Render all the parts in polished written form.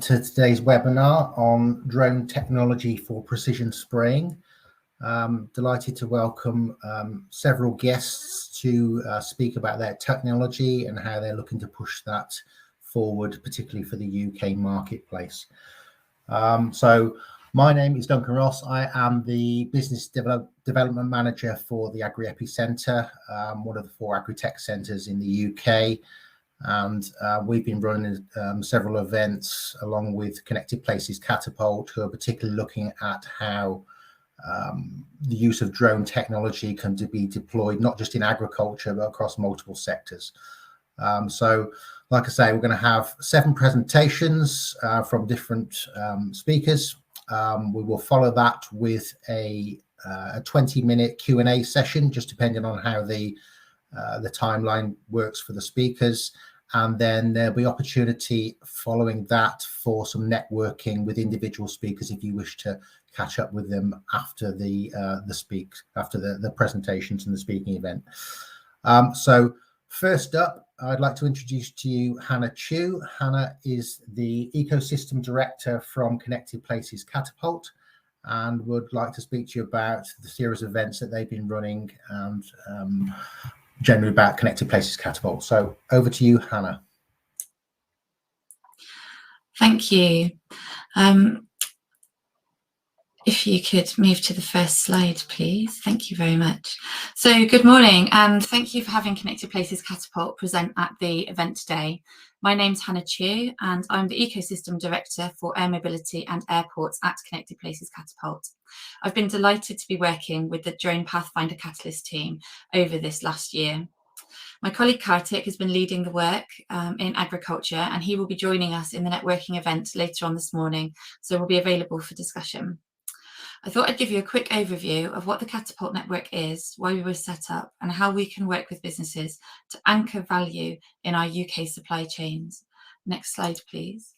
to today's webinar on drone technology for precision spraying. Delighted to welcome several guests to speak about their technology and how they're looking to push that forward, particularly for the UK marketplace. So my name is Duncan Ross. I am the Business Development Manager for the Agri-EPI Centre, one of the 4 agri-tech centres in the UK. And we've been running several events along with Connected Places Catapult, who are particularly looking at how the use of drone technology can be deployed not just in agriculture but across multiple sectors. So like I say, we're going to have 7 presentations from different speakers. We will follow that with a 20-minute Q&A session, just depending on how the timeline works for the speakers. And then there'll be opportunity following that for some networking with individual speakers if you wish to catch up with them after the presentations and the speaking event. So first up, I'd like to introduce to you Hannah Chu. Hannah is the Ecosystem Director from Connected Places Catapult and would like to speak to you about the series of events that they've been running and generally about Connected Places Catapult. So over to you, Hannah. Thank you. If you could move to the first slide, please. Thank you very much. So good morning, and thank you for having Connected Places Catapult present at the event today. My name's Hannah Chu, and I'm the Ecosystem Director for Air Mobility and Airports at Connected Places Catapult. I've been delighted to be working with the Drone Pathfinder Catalyst team over this last year. My colleague Kartik has been leading the work in agriculture, and he will be joining us in the networking event later on this morning, so we'll be available for discussion. I thought I'd give you a quick overview of what the Catapult Network is, why we were set up, and how we can work with businesses to anchor value in our UK supply chains. Next slide, please.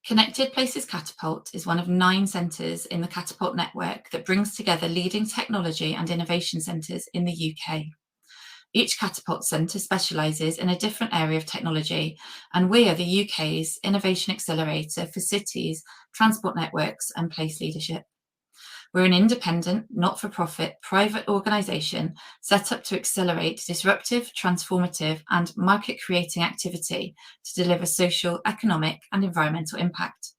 Connected Places Catapult is one of 9 centres in the Catapult Network that brings together leading technology and innovation centres in the UK. Each Catapult Centre specialises in a different area of technology, and we are the UK's innovation accelerator for cities, transport networks and place leadership. We're an independent, not-for-profit, private organisation set up to accelerate disruptive, transformative and market-creating activity to deliver social, economic and environmental impact.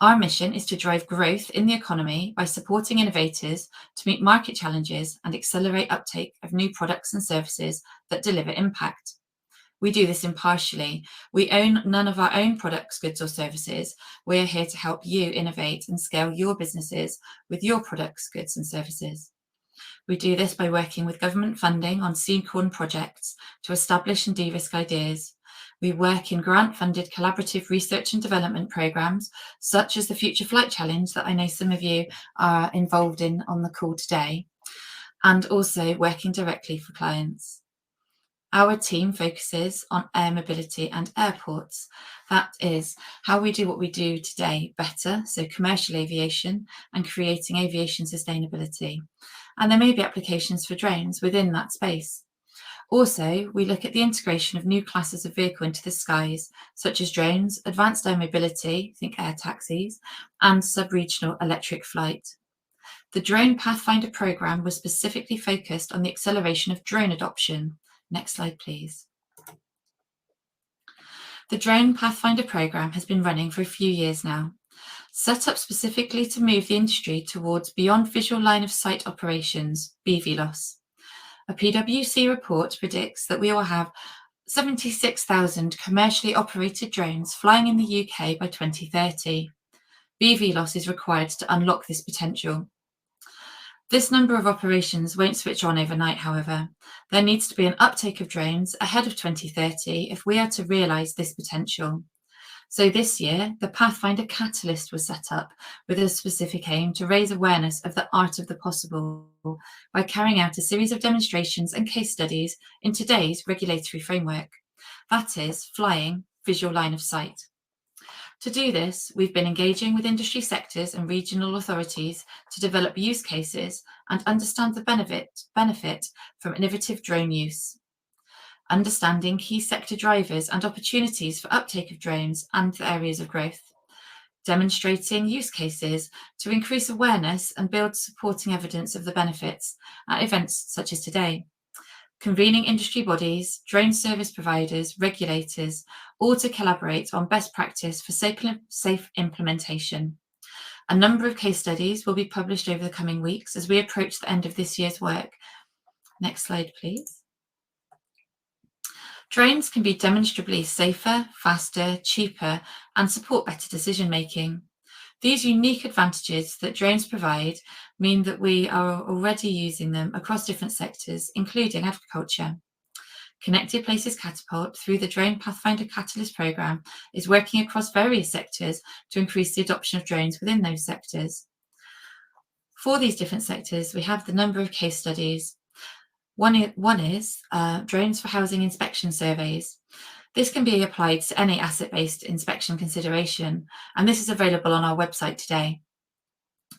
Our mission is to drive growth in the economy by supporting innovators to meet market challenges and accelerate uptake of new products and services that deliver impact. We do this impartially. We own none of our own products, goods or services. We are here to help you innovate and scale your businesses with your products, goods and services. We do this by working with government funding on seed-corn projects to establish and de-risk ideas. We work in grant-funded collaborative research and development programmes, such as the Future Flight Challenge that I know some of you are involved in on the call today, and also working directly for clients. Our team focuses on air mobility and airports. That is how we do what we do today better, so commercial aviation and creating aviation sustainability. And there may be applications for drones within that space. Also, we look at the integration of new classes of vehicle into the skies, such as drones, advanced air mobility, think air taxis, and sub-regional electric flight. The Drone Pathfinder Programme was specifically focused on the acceleration of drone adoption. Next slide, please. The Drone Pathfinder Programme has been running for a few years now, set up specifically to move the industry towards beyond visual line of sight operations, BVLOS. A PwC report predicts that we will have 76,000 commercially operated drones flying in the UK by 2030. BVLOS is required to unlock this potential. This number of operations won't switch on overnight, however. There needs to be an uptake of drones ahead of 2030 if we are to realise this potential. So this year, the Pathfinder Catalyst was set up with a specific aim to raise awareness of the art of the possible by carrying out a series of demonstrations and case studies in today's regulatory framework. That is, flying visual line of sight. To do this, we've been engaging with industry sectors and regional authorities to develop use cases and understand the benefit from innovative drone use. understanding key sector drivers and opportunities for uptake of drones and the areas of growth, demonstrating use cases to increase awareness and build supporting evidence of the benefits at events such as today, convening industry bodies, drone service providers, regulators, all to collaborate on best practice for safe implementation. A number of case studies will be published over the coming weeks as we approach the end of this year's work. Next slide, please. Drones can be demonstrably safer, faster, cheaper, and support better decision-making. These unique advantages that drones provide mean that we are already using them across different sectors, including agriculture. Connected Places Catapult, through the Drone Pathfinder Programme, is working across various sectors to increase the adoption of drones within those sectors. For these different sectors, we have the number of case studies. One is drones for housing inspection surveys. This can be applied to any asset-based inspection consideration, and this is available on our website today.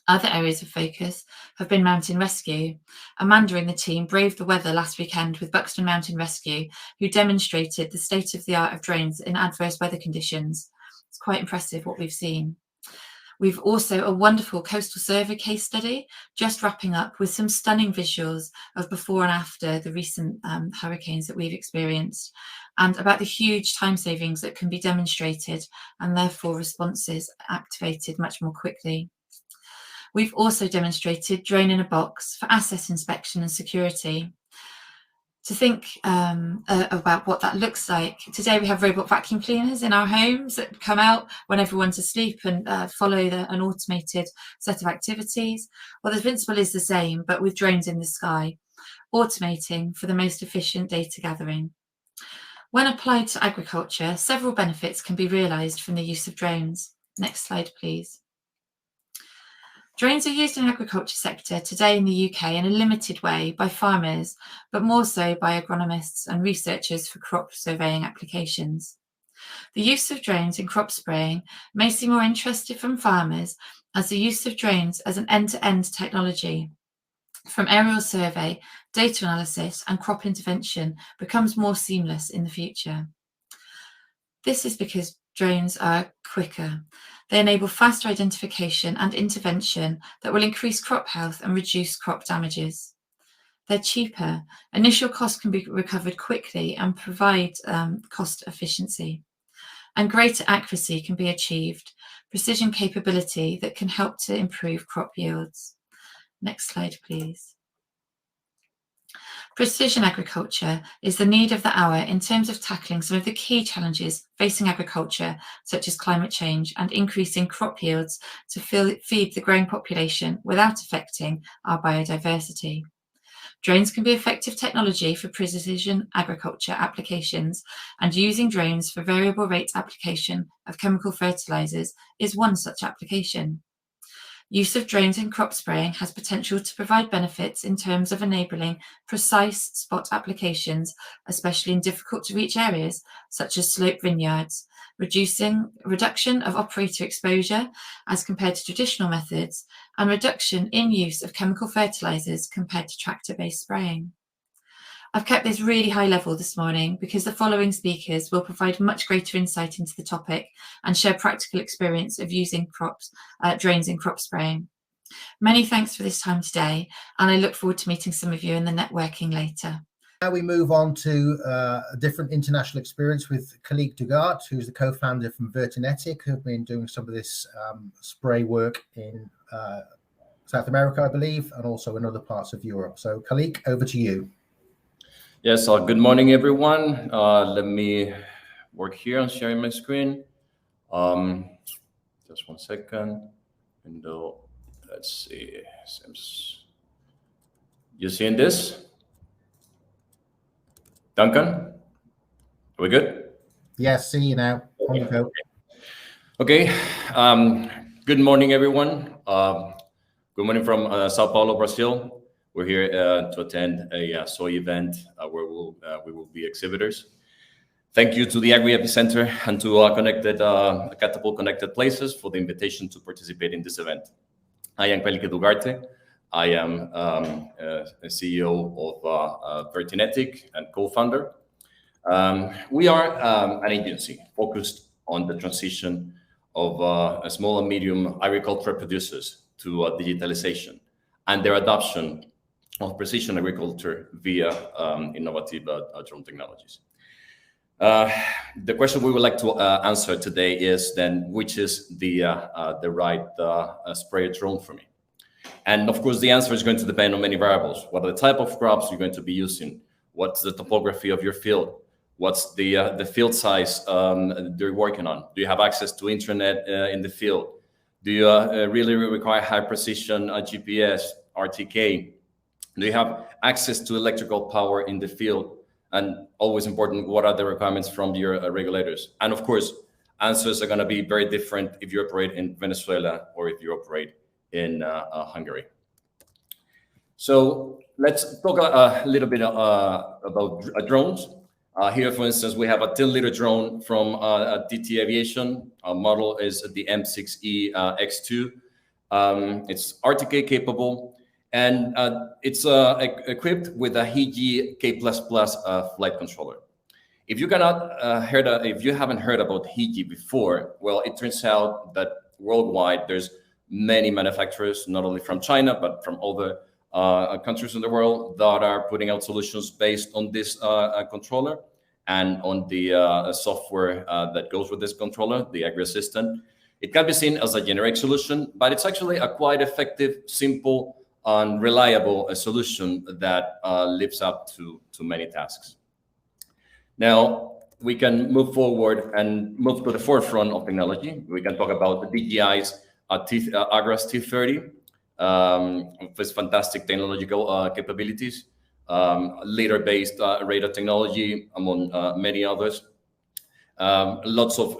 Other areas of focus have been mountain rescue. Amanda and the team braved the weather last weekend with Buxton Mountain Rescue, who demonstrated the state-of-the-art of drones in adverse weather conditions. It's quite impressive what we've seen. We've also a wonderful coastal survey case study, just wrapping up with some stunning visuals of before and after the recent hurricanes that we've experienced, and about the huge time savings that can be demonstrated and therefore responses activated much more quickly. We've also demonstrated drone in a box for asset inspection and security. To think about what that looks like, today we have robot vacuum cleaners in our homes that come out when everyone's asleep and follow an automated set of activities. Well, the principle is the same, but with drones in the sky, automating for the most efficient data gathering. When applied to agriculture, several benefits can be realised from the use of drones. Next slide, please. Drones are used in the agriculture sector today in the UK in a limited way by farmers, but more so by agronomists and researchers for crop surveying applications. The use of drones in crop spraying may seem more interesting from farmers, as the use of drones as an end-to-end technology from aerial survey, data analysis and crop intervention becomes more seamless in the future. This is because drones are quicker. They enable faster identification and intervention that will increase crop health and reduce crop damages. They're cheaper. Initial costs can be recovered quickly and provide cost efficiency. And greater accuracy can be achieved, precision capability that can help to improve crop yields. Next slide, please. Precision agriculture is the need of the hour in terms of tackling some of the key challenges facing agriculture, such as climate change and increasing crop yields to feed the growing population without affecting our biodiversity. Drones can be effective technology for precision agriculture applications, and using drones for variable rate application of chemical fertilizers is one such application. Use of drones in crop spraying has potential to provide benefits in terms of enabling precise spot applications, especially in difficult to reach areas such as sloped vineyards, reduction of operator exposure as compared to traditional methods, and reduction in use of chemical fertilizers compared to tractor-based spraying. I've kept this really high level this morning because the following speakers will provide much greater insight into the topic and share practical experience of using drones in crop spraying. Many thanks for this time today, and I look forward to meeting some of you in the networking later. Now we move on to a different international experience with Khalid Dugart, who's the co-founder from Vertinetic, who've been doing some of this spray work in South America, I believe, and also in other parts of Europe. So Khalid, over to you. Yes, good morning, everyone. Let me work here on sharing my screen. Just 1 second. And let's see. You seeing this? Duncan? Are we good? Yes, see you now. On you go. Okay. Good morning, everyone. Good morning from Sao Paulo, Brazil. We're here to attend a soy event where we will be exhibitors. Thank you to the Agri-EPI Center and to Catapult Connected Places for the invitation to participate in this event. I am Khalid Dugart. I am a CEO of Vertinetic and co-founder. We are an agency focused on the transition of small and medium agricultural producers to digitalization and their adoption of precision agriculture via innovative drone technologies. The question we would like to answer today is then, which is the right sprayer drone for me? And of course, the answer is going to depend on many variables. What are the type of crops you're going to be using? What's the topography of your field? What's the field size you're working on? Do you have access to internet in the field? Do you really require high precision GPS, RTK? Do you have access to electrical power in the field? And always important, what are the requirements from your regulators? And of course, answers are going to be very different if you operate in Venezuela or if you operate in Hungary. So let's talk a little bit about drones. Here, for instance, we have a 10-liter drone from TT Aviation. Our model is the M6E X2. It's RTK capable, and it's equipped with a HIGI K++ flight controller. If you if you haven't heard about HIGI before, well, it turns out that worldwide there's many manufacturers, not only from China but from other countries in the world, that are putting out solutions based on this controller and on the software that goes with this controller, the Agri Assistant. It can be seen as a generic solution, but it's actually a quite effective, simple, and reliable solution that lives up to many tasks. Now, we can move forward and move to the forefront of technology. We can talk about the DJI's Agras T30, with fantastic technological capabilities, LiDAR-based radar technology, among many others. Lots of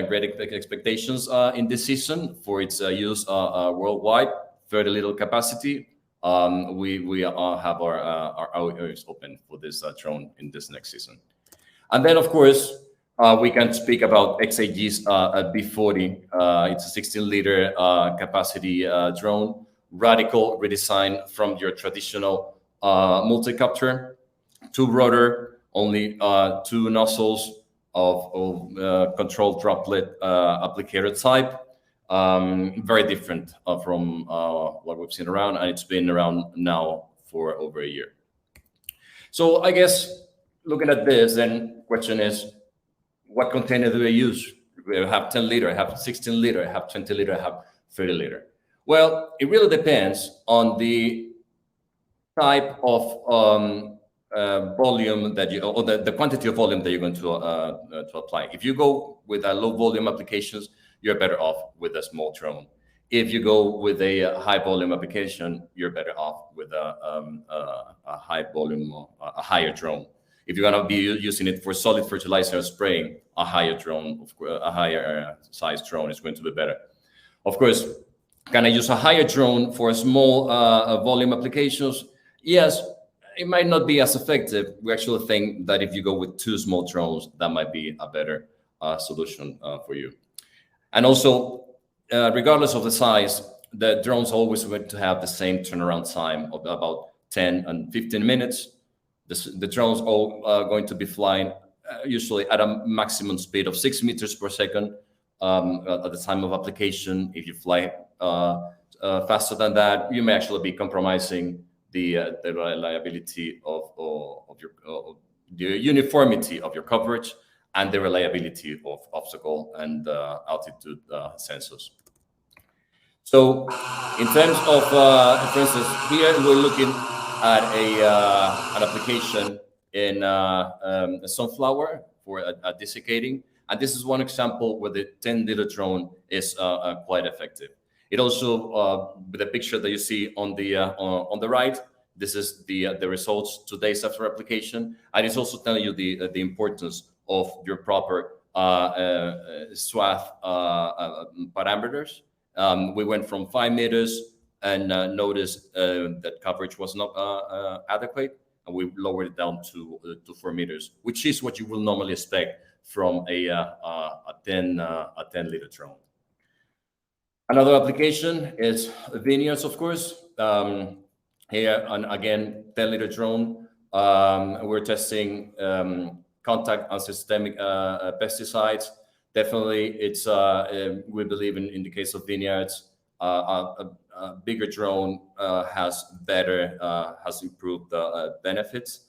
great expectations in this season for its use worldwide. Very little capacity. We have our ears open for this drone in this next season. And then, of course, we can speak about XAG's B40. It's a 16-liter capacity drone, radical redesign from your traditional multi-copter, two rotor, only two nozzles of controlled droplet applicator type. Very different from what we've seen around, and it's been around now for over a year. So I guess looking at this, then question is, what container do I use? We have 10-liter, I have 16-liter, I have 20-liter, I have 30-liter. Well, it really depends on the type of volume that you, or the quantity of volume that you're going to apply. If you go with a low volume applications, you're better off with a small drone. If you go with a high volume application, you're better off with a high volume, a higher drone. If you're going to be using it for solid fertilizer spraying, a higher drone, a higher size drone is going to be better. Of course, can I use a higher drone for small volume applications? Yes, it might not be as effective. We actually think that if you go with two small drones, that might be a better solution for you. And also, regardless of the size, the drones always going to have the same turnaround time of about 10 and 15 minutes. The drones all going to be flying usually at a maximum speed of 6 meters per second at the time of application. If you fly faster than that, you may actually be compromising the reliability of the uniformity of your coverage and the reliability of obstacle and altitude sensors. So in terms of, for instance, here we're looking at an application in sunflower for a desiccating. And this is one example where the 10-liter drone is quite effective. It also, with the picture that you see on the right, this is the results 2 days after application. And it's also telling you the importance of your proper swath parameters. We went from 5 meters and noticed that coverage was not adequate, and we lowered it down to 4 meters, which is what you will normally expect from a 10-liter drone. Another application is vineyards, of course. Here, and again, 10-liter drone. We're testing contact and systemic pesticides. Definitely, it's we believe in the case of vineyards, a bigger drone has improved benefits.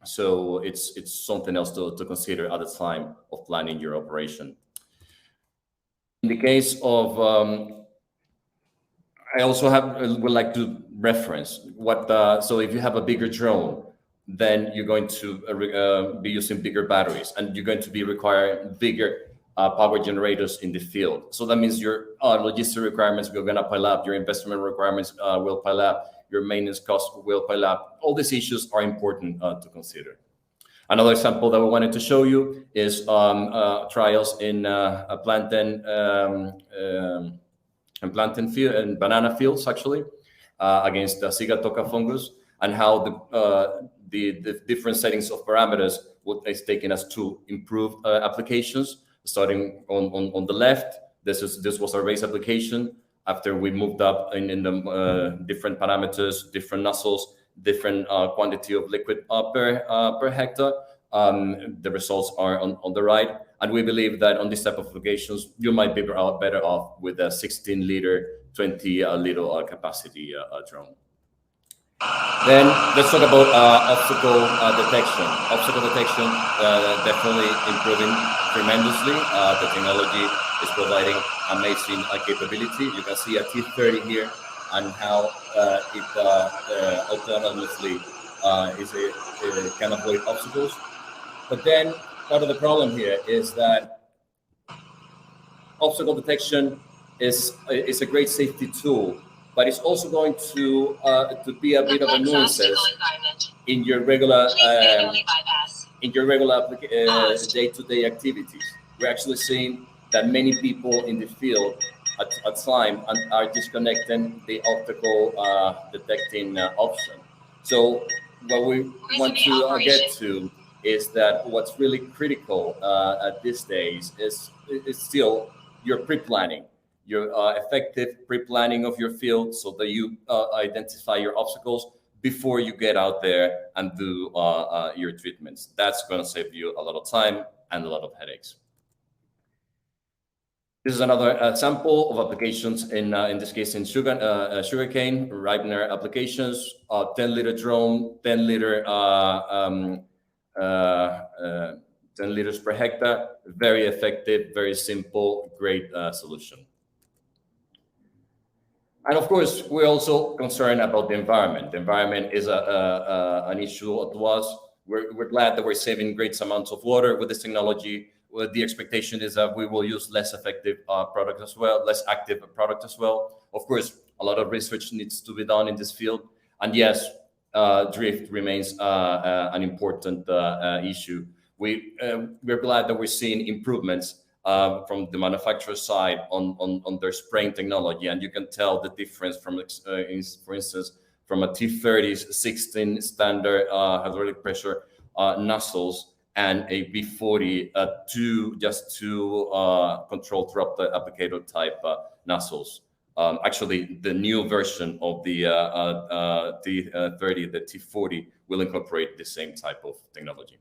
So it's something else to consider at the time of planning your operation. In the case of, I also would like to reference what so if you have a bigger drone, then you're going to be using bigger batteries, and you're going to be requiring bigger power generators in the field. So that means your logistic requirements are going to pile up, your investment requirements will pile up, your maintenance costs will pile up. All these issues are important to consider. Another example that we wanted to show you is trials in plantain field and banana fields, actually, against the Sigatoka fungus, and how the different settings of parameters is taking us to improve applications. Starting on the left, this was a raised application. After we moved up in the different parameters, different nozzles, different quantity of liquid per hectare, the results are on the right. And we believe that on this type of applications, you might be better off with a 16-liter, 20-liter capacity drone. Then let's talk about obstacle detection. Obstacle detection definitely improving tremendously. The technology is providing amazing capability. You can see a T30 here and how it autonomously can avoid obstacles. But then part of the problem here is that obstacle detection is a great safety tool, but it's also going to be a bit of a nuisance in your regular day-to-day activities. We're actually seeing that many people in the field at time are disconnecting the optical detecting option. So what we want to get to is that what's really critical at these days is still your pre-planning. Your effective pre-planning of your field so that you identify your obstacles before you get out there and do your treatments. That's going to save you a lot of time and a lot of headaches. This is another example of applications in this case in sugarcane, ripener applications, 10-liter drone, 10 liters per hectare, very effective, very simple, great solution. And of course, we're also concerned about the environment. The environment is an issue to us. We're glad that we're saving great amounts of water with this technology. Well, the expectation is that we will use less effective product as well, less active product as well. Of course, a lot of research needs to be done in this field. And yes, drift remains an important issue. We're glad that we're seeing improvements from the manufacturer side on their spraying technology, and you can tell the difference from, for instance, from a T30 16 standard hydraulic pressure nozzles and a B40 two control drop the applicator type nozzles. Actually, the new version of the T30, the T40, will incorporate the same type of technology.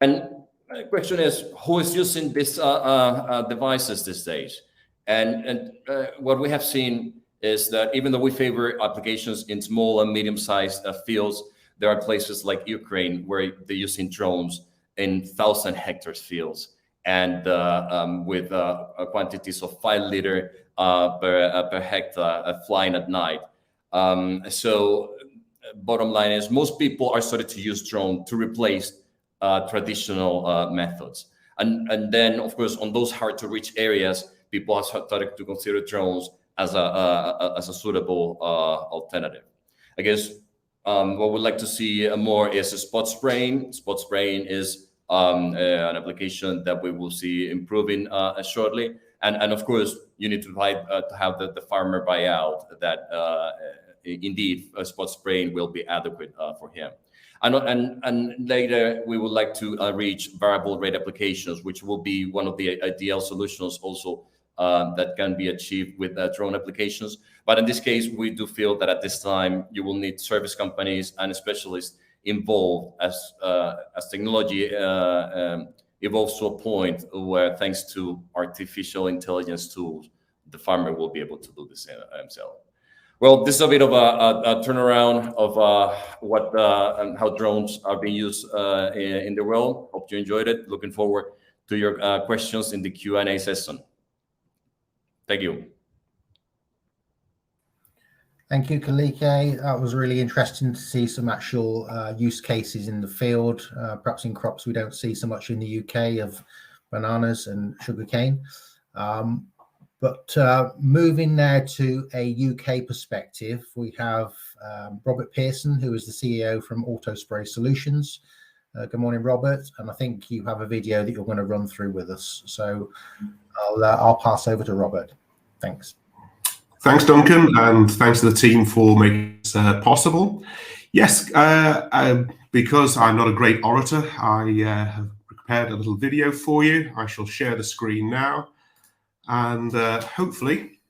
And the question is, who is using these devices these days? And what we have seen is that even though we favor applications in small and medium-sized fields, there are places like Ukraine where they're using drones in 1,000 hectares fields and with quantities of 5 liter per hectare flying at night. So bottom line is most people are starting to use drone to replace traditional methods. And then, of course, on those hard-to-reach areas, people have started to consider drones as a suitable alternative. I guess what we'd like to see more is spot spraying. Spot spraying is an application that we will see improving shortly. And of course, you need to have the farmer buy out that indeed spot spraying will be adequate for him. And later, we would like to reach variable rate applications, which will be one of the ideal solutions also that can be achieved with drone applications. But in this case, we do feel that at this time, you will need service companies and specialists involved as technology evolves to a point where, thanks to artificial intelligence tools, the farmer will be able to do this himself. Well, this is a bit of a turnaround of what and how drones are being used in the world. Hope you enjoyed it. Looking forward to your questions in the Q&A session. Thank you. Thank you, Kalike. That was really interesting to see some actual use cases in the field, perhaps in crops we don't see so much in the UK of bananas and sugarcane. But moving now to a UK perspective, we have Robert Pearson, who is the CEO from Auto Spray Solutions. Good morning, Robert. And I think you have a video that you're going to run through with us. So I'll pass over to Robert. Thanks. Thanks, Duncan, and thanks to the team for making this possible. Yes, because I'm not a great orator, I have prepared a little video for you. I shall share the screen now, and hopefully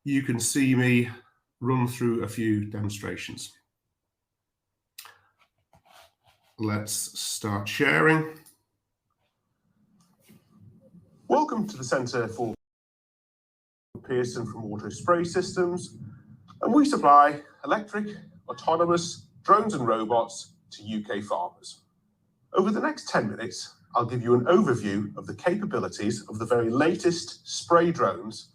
you can see me run through a few demonstrations. Let's start sharing. Welcome to the Centre for Pearson from Auto Spray Systems, and we supply electric, autonomous drones and robots to UK farmers. Over the next 10 minutes, I'll give you an overview of the capabilities of the very latest spray drones.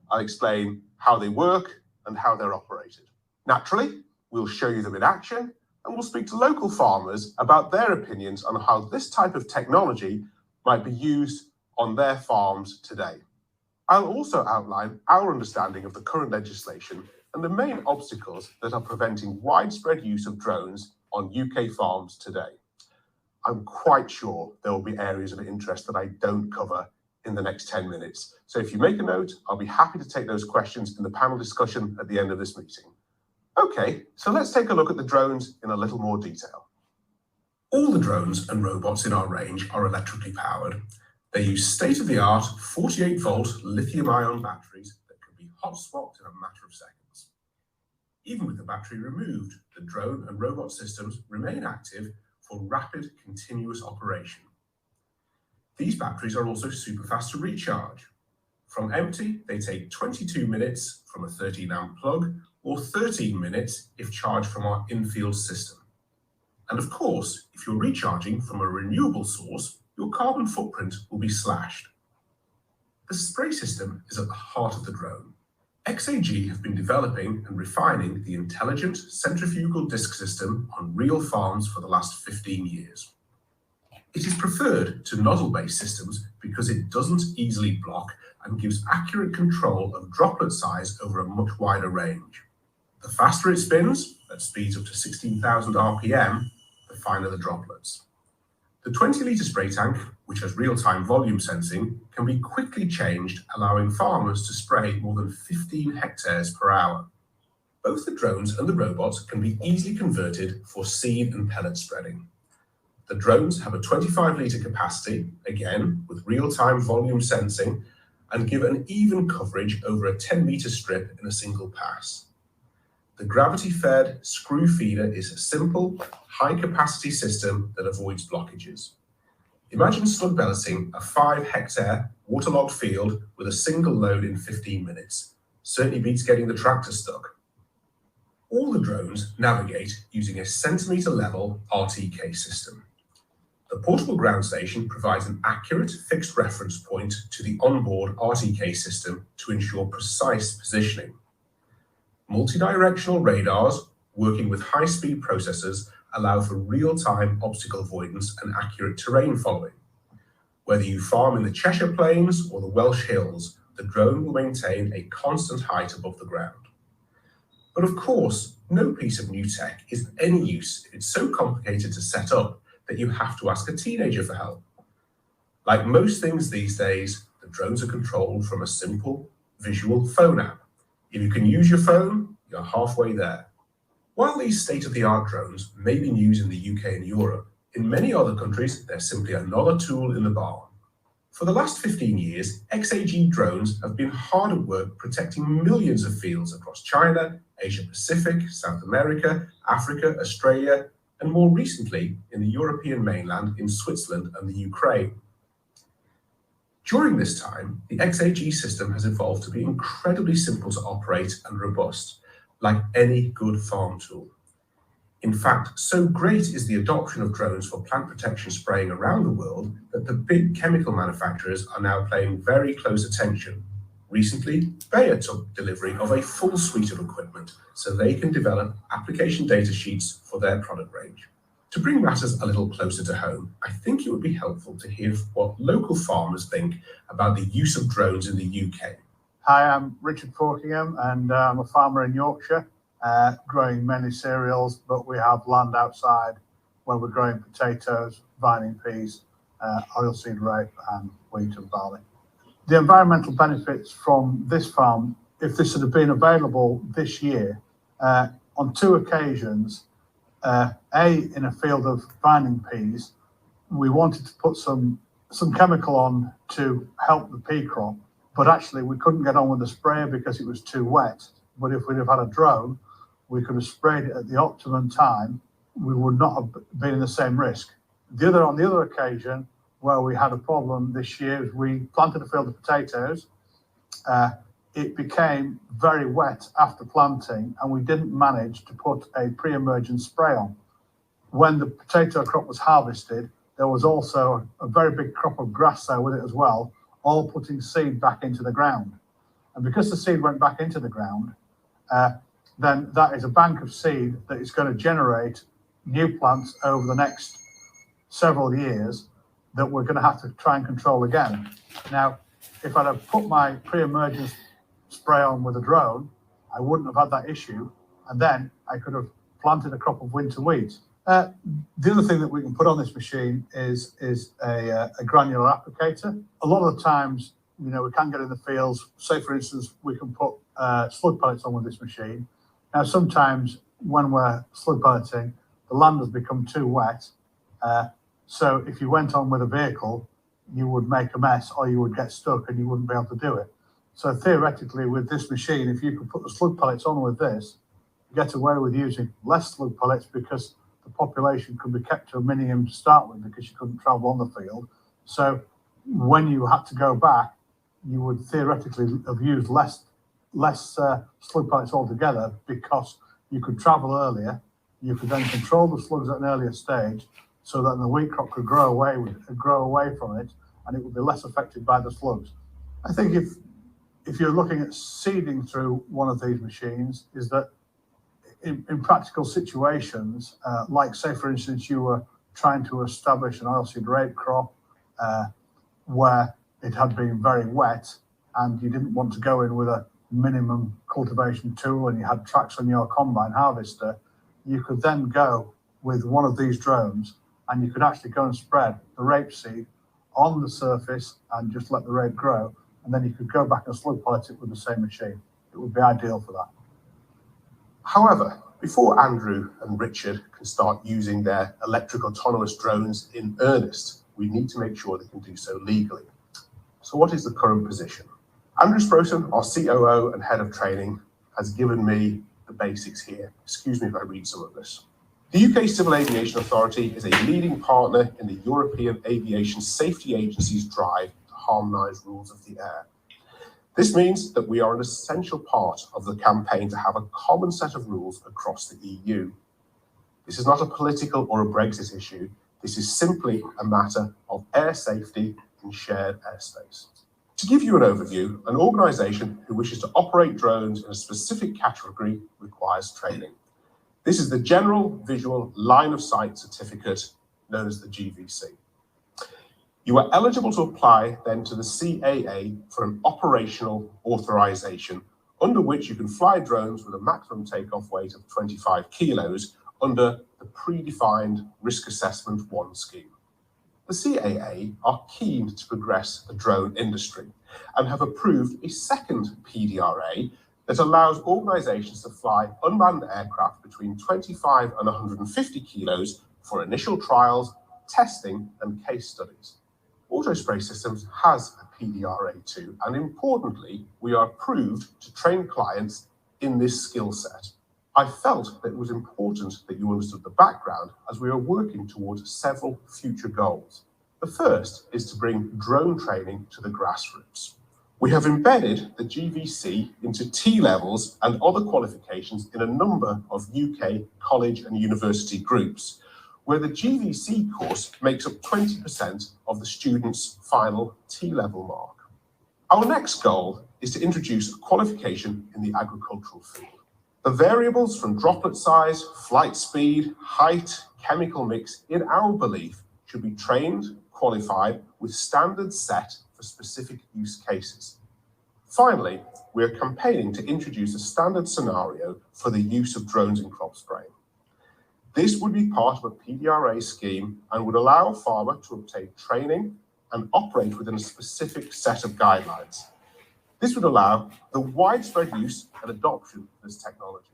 I'll explain how they work and how they're operated. Naturally, we'll show you them in action, and we'll speak to local farmers about their opinions on how this type of technology might be used on their farms today. I'll also outline our understanding of the current legislation and the main obstacles that are preventing widespread use of drones on UK farms today. I'm quite sure there will be areas of interest that I don't cover in the next 10 minutes. So if you make a note, I'll be happy to take those questions in the panel discussion at the end of this meeting. Okay, so let's take a look at the drones in a little more detail. All the drones and robots in our range are electrically powered. They use state-of-the-art 48-volt lithium-ion batteries that can be hot-swapped in a matter of seconds. Even with the battery removed, the drone and robot systems remain active for rapid, continuous operation. These batteries are also super fast to recharge. From empty, they take 22 minutes from a 13-amp plug, or 13 minutes if charged from our in-field system. And of course, if you're recharging from a renewable source, your carbon footprint will be slashed. The spray system is at the heart of the drone. XAG have been developing and refining the intelligent centrifugal disc system on real farms for the last 15 years. It is preferred to nozzle-based systems because it doesn't easily block and gives accurate control of droplet size over a much wider range. The faster it spins, at speeds up to 16,000 RPM, the finer the droplets. The 20-litre spray tank, which has real-time volume sensing, can be quickly changed, allowing farmers to spray more than 15 hectares per hour. Both the drones and the robots can be easily converted for seed and pellet spreading. The drones have a 25-litre capacity, again with real-time volume sensing, and give an even coverage over a 10-metre strip in a single pass. The gravity-fed screw feeder is a simple, high-capacity system that avoids blockages. Imagine slug belleting a 5-hectare waterlogged field with a single load in 15 minutes. Certainly beats getting the tractor stuck. All the drones navigate using a centimetre-level RTK system. The portable ground station provides an accurate fixed reference point to the onboard RTK system to ensure precise positioning. Multi-directional radars working with high-speed processors allow for real-time obstacle avoidance and accurate terrain following. Whether you farm in the Cheshire Plains or the Welsh Hills, the drone will maintain a constant height above the ground. But of course, no piece of new tech is of any use if it's so complicated to set up that you have to ask a teenager for help. Like most things these days, the drones are controlled from a simple visual phone app. If you can use your phone, you're halfway there. While these state-of-the-art drones may be used in the UK and Europe, in many other countries, they're simply another tool in the barn. For the last 15 years, XAG drones have been hard at work protecting millions of fields across China, Asia Pacific, South America, Africa, Australia, and more recently in the European mainland, in Switzerland and the Ukraine. During this time, the XAG system has evolved to be incredibly simple to operate and robust, like any good farm tool. In fact, so great is the adoption of drones for plant protection spraying around the world that the big chemical manufacturers are now paying very close attention. Recently, Bayer took delivery of a full suite of equipment so they can develop application data sheets for their product range. To bring matters a little closer to home, I think it would be helpful to hear what local farmers think about the use of drones in the UK. Hi, I'm Richard Forkingham and I'm a farmer in Yorkshire, growing many cereals, but we have land outside where we're growing potatoes, vining peas, oilseed rape and wheat and barley. The environmental benefits from this farm, if this had been available this year, on 2 occasions, in a field of vining peas, we wanted to put some chemical on to help the pea crop, but actually we couldn't get on with the sprayer because it was too wet. But if we'd have had a drone, we could have sprayed it at the optimum time. We would not have been in the same risk. On the other occasion, where we had a problem this year, is we planted a field of potatoes. It became very wet after planting and we didn't manage to put a pre-emergent spray on. When the potato crop was harvested, there was also a very big crop of grass there with it as well, all putting seed back into the ground. And because the seed went back into the ground, then that is a bank of seed that is going to generate new plants over the next several years that we're going to have to try and control again. Now, if I'd have put my pre-emergence spray on with a drone, I wouldn't have had that issue, and then I could have planted a crop of winter wheat. The other thing that we can put on this machine is a granular applicator. A lot of the times, we can get in the fields. Say, for instance, we can put slug pellets on with this machine. Now, sometimes when we're slug pelleting, the land has become too wet. So if you went on with a vehicle, you would make a mess or you would get stuck and you wouldn't be able to do it. So theoretically, with this machine, if you could put the slug pellets on with this, you get away with using less slug pellets because the population could be kept to a minimum to start with because you couldn't travel on the field. So when you had to go back, you would theoretically have used less slug pellets altogether because you could travel earlier. You could then control the slugs at an earlier stage so that the wheat crop could grow away from it, and it would be less affected by the slugs. I think if you're looking at seeding through one of these machines, is that in practical situations, like say for instance you were trying to establish an oilseed rape crop where it had been very wet and you didn't want to go in with a minimum cultivation tool and you had tracks on your combine harvester, you could then go with one of these drones and you could actually go and spread the rapeseed on the surface and just let the rape grow, and then you could go back and slug pellet it with the same machine. It would be ideal for that. However, before Andrew and Richard can start using their electric autonomous drones in earnest, we need to make sure they can do so legally. So what is the current position? Andrew Pearson, our COO and head of training, has given me the basics here. Excuse me if I read some of this. The UK Civil Aviation Authority is a leading partner in the European Aviation Safety Agency's drive to harmonise rules of the air. This means that we are an essential part of the campaign to have a common set of rules across the EU. This is not a political or a Brexit issue. This is simply a matter of air safety in shared airspace. To give you an overview, an organisation who wishes to operate drones in a specific category requires training. This is the General Visual Line of Sight Certificate, known as the GVC. You are eligible to apply then to the CAA for an operational authorization, under which you can fly drones with a maximum takeoff weight of 25 kilos under the predefined Risk Assessment 1 scheme. The CAA are keen to progress the drone industry and have approved a second PDRA that allows organisations to fly unmanned aircraft between 25 and 150 kilos for initial trials, testing and case studies. Autospray Systems has a PDRA too, and importantly, we are approved to train clients in this skill set. I felt that it was important that you understood the background as we are working towards several future goals. The first is to bring drone training to the grassroots. We have embedded the GVC into T-levels and other qualifications in a number of UK college and university groups, where the GVC course makes up 20% of the student's final T-level mark. Our next goal is to introduce a qualification in the agricultural field. The variables from droplet size, flight speed, height, chemical mix, in our belief, should be trained, qualified, with standards set for specific use cases. Finally, we are campaigning to introduce a standard scenario for the use of drones in crop spraying. This would be part of a PDRA scheme and would allow a farmer to obtain training and operate within a specific set of guidelines. This would allow the widespread use and adoption of this technology.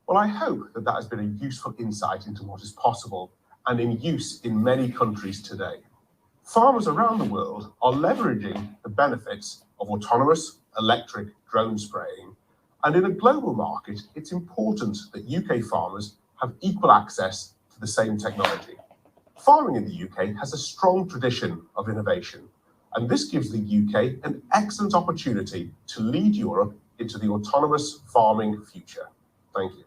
Well, I hope that has been a useful insight into what is possible and in use in many countries today. Farmers around the world are leveraging the benefits of autonomous electric drone spraying, and in a global market, it's important that UK farmers have equal access to the same technology. Farming in the UK has a strong tradition of innovation, and this gives the UK an excellent opportunity to lead Europe into the autonomous farming future. Thank you.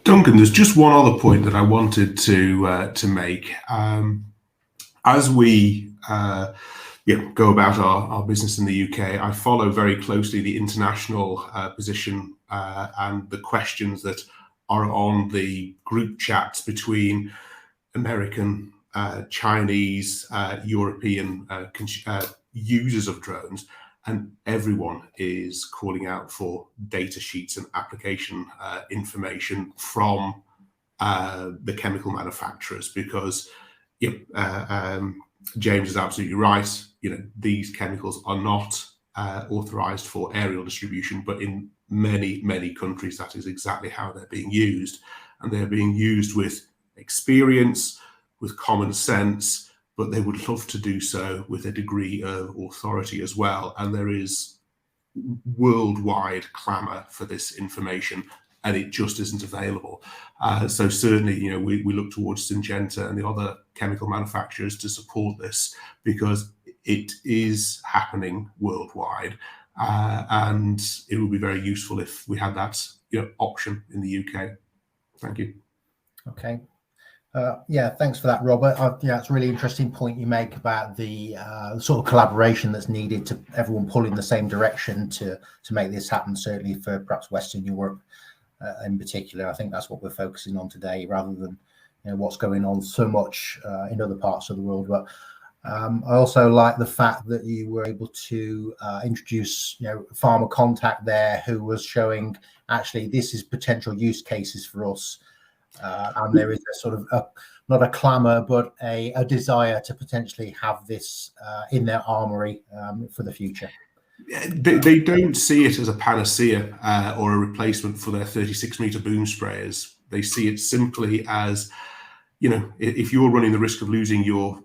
Duncan, there's just one other point that I wanted to make. As we go about our business in the UK, I follow very closely the international position and the questions that are on the group chats between American, Chinese, European users of drones, and everyone is calling out for data sheets and application information from the chemical manufacturers, because James is absolutely right. These chemicals are not authorized for aerial distribution, but in many countries, that is exactly how they're being used. And they're being used with experience, with common sense, but they would love to do so with a degree of authority as well. And there is worldwide clamour for this information, and it just isn't available. So certainly, we look towards Syngenta and the other chemical manufacturers to support this, because it is happening worldwide, and it would be very useful if we had that option in the UK. Thank you. Okay. Yeah, thanks for that, Robert. It's a really interesting point you make about the sort of collaboration that's needed to everyone pull in the same direction to make this happen, certainly for perhaps Western Europe in particular. I think that's what we're focusing on today, rather than what's going on so much in other parts of the world. But I also like the fact that you were able to introduce farmer contact there, who was showing actually this is potential use cases for us. And there is a sort of not a clamour, but a desire to potentially have this in their armoury for the future. They don't see it as a panacea or a replacement for their 36-metre boom sprayers. They see it simply as, if you're running the risk of losing your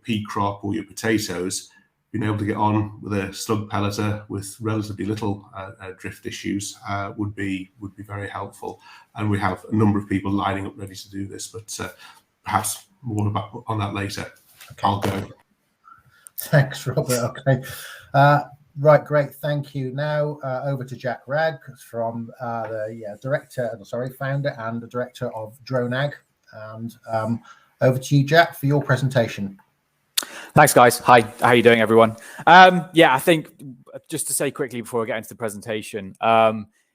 pea crop or your potatoes, being able to get on with a slug pelleter with relatively little drift issues would be very helpful. And we have a number of people lining up ready to do this, but perhaps more on that later. Okay. I'll go. Thanks, Robert. Okay. Right, great. Thank you. Now over to Jack Ragg from the founder and the director of Drone Ag. And over to you, Jack, for your presentation. Thanks, guys. Hi, how are you doing, everyone? I think just to say quickly before I get into the presentation,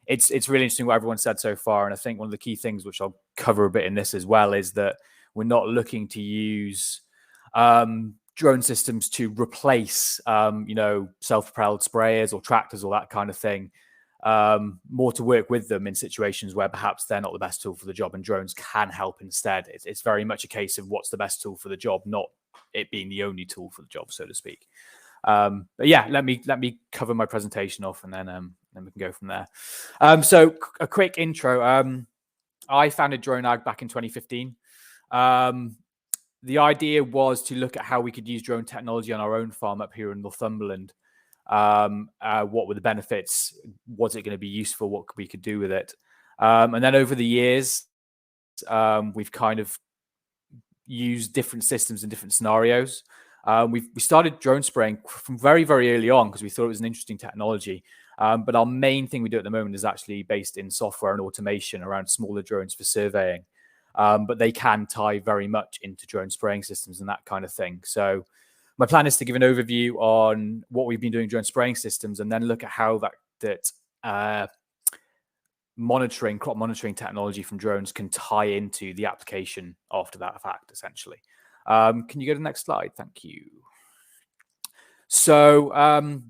it's really interesting what everyone said so far. And I think one of the key things, which I'll cover a bit in this as well, is that we're not looking to use drone systems to replace, self-propelled sprayers or tractors or that kind of thing. More to work with them in situations where perhaps they're not the best tool for the job, and drones can help instead. It's very much a case of what's the best tool for the job, not it being the only tool for the job, so to speak. But yeah, let me cover my presentation off, and then we can go from there. So a quick intro. I founded Drone Ag back in 2015. the idea was to look at how we could use drone technology on our own farm up here in Northumberland. What were the benefits? Was it going to be useful? What we could do with it? And then over the years, we've kind of used different systems in different scenarios. We started drone spraying from very, very early on because we thought it was an interesting technology. But our main thing we do at the moment is actually based in software and automation around smaller drones for surveying. But they can tie very much into drone spraying systems and that kind of thing. So my plan is to give an overview on what we've been doing drone spraying systems and then look at how that crop monitoring technology from drones can tie into the application after that fact, essentially. Can you go to the next slide? Thank you. So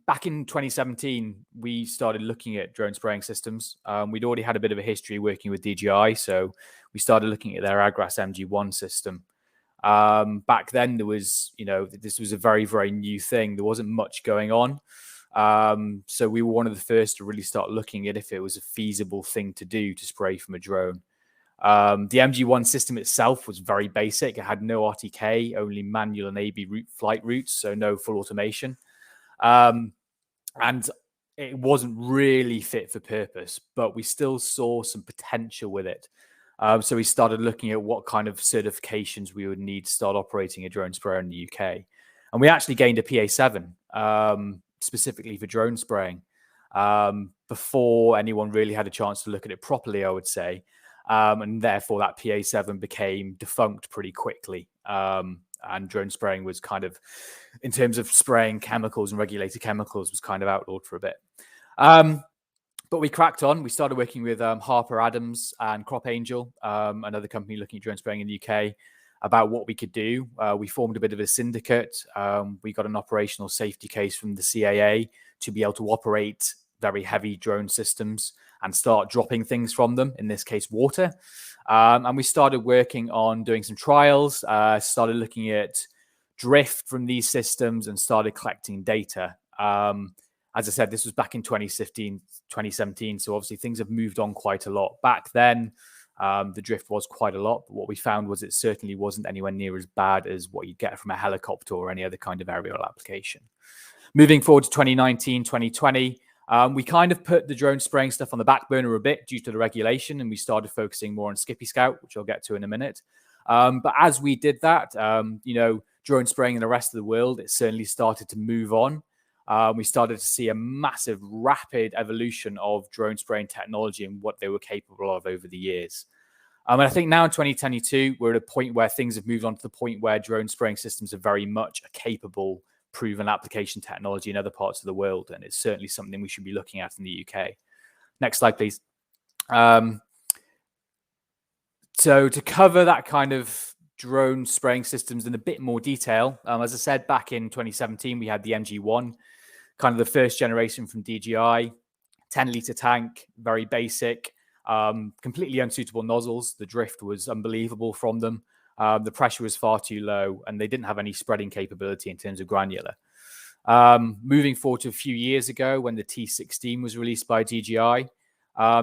back in 2017, we started looking at drone spraying systems. We'd already had a bit of a history working with DJI, so we started looking at their Agras MG1 system. Back then, there was, this was a very, very new thing. There wasn't much going on. So we were one of the first to really start looking at if it was a feasible thing to do to spray from a drone. The MG1 system itself was very basic. It had no RTK, only manual and AB flight routes, so no full automation. And it wasn't really fit for purpose, but we still saw some potential with it. So we started looking at what kind of certifications we would need to start operating a drone sprayer in the UK. And we actually gained a PA7 specifically for drone spraying before anyone really had a chance to look at it properly, I would say. And therefore that PA7 became defunct pretty quickly. And drone spraying was kind of, in terms of spraying chemicals and regulated chemicals, was kind of outlawed for a bit. But we cracked on. We started working with Harper Adams and Crop Angel, another company looking at drone spraying in the UK, about what we could do. We formed a bit of a syndicate. We got an operational safety case from the CAA to be able to operate very heavy drone systems and start dropping things from them, in this case, water. And we started working on doing some trials, started looking at drift from these systems and started collecting data. As I said, this was back in 2017. So obviously things have moved on quite a lot. Back then, the drift was quite a lot. But what we found was it certainly wasn't anywhere near as bad as what you'd get from a helicopter or any other kind of aerial application. Moving forward to 2019, 2020, we kind of put the drone spraying stuff on the back burner a bit due to the regulation, and we started focusing more on Skippy Scout, which I'll get to in a minute. But as we did that, drone spraying in the rest of the world, it certainly started to move on. We started to see a massive, rapid evolution of drone spraying technology and what they were capable of over the years. And I think now in 2022, we're at a point where things have moved on to the point where drone spraying systems are very much a capable, proven application technology in other parts of the world. And it's certainly something we should be looking at in the UK. Next slide, please. So to cover that kind of drone spraying systems in a bit more detail, as I said, back in 2017, we had the MG1, kind of the first generation from DJI, 10-litre tank, very basic, completely unsuitable nozzles. The drift was unbelievable from them. The pressure was far too low, and they didn't have any spreading capability in terms of granular. Moving forward to a few years ago when the T16 was released by DJI,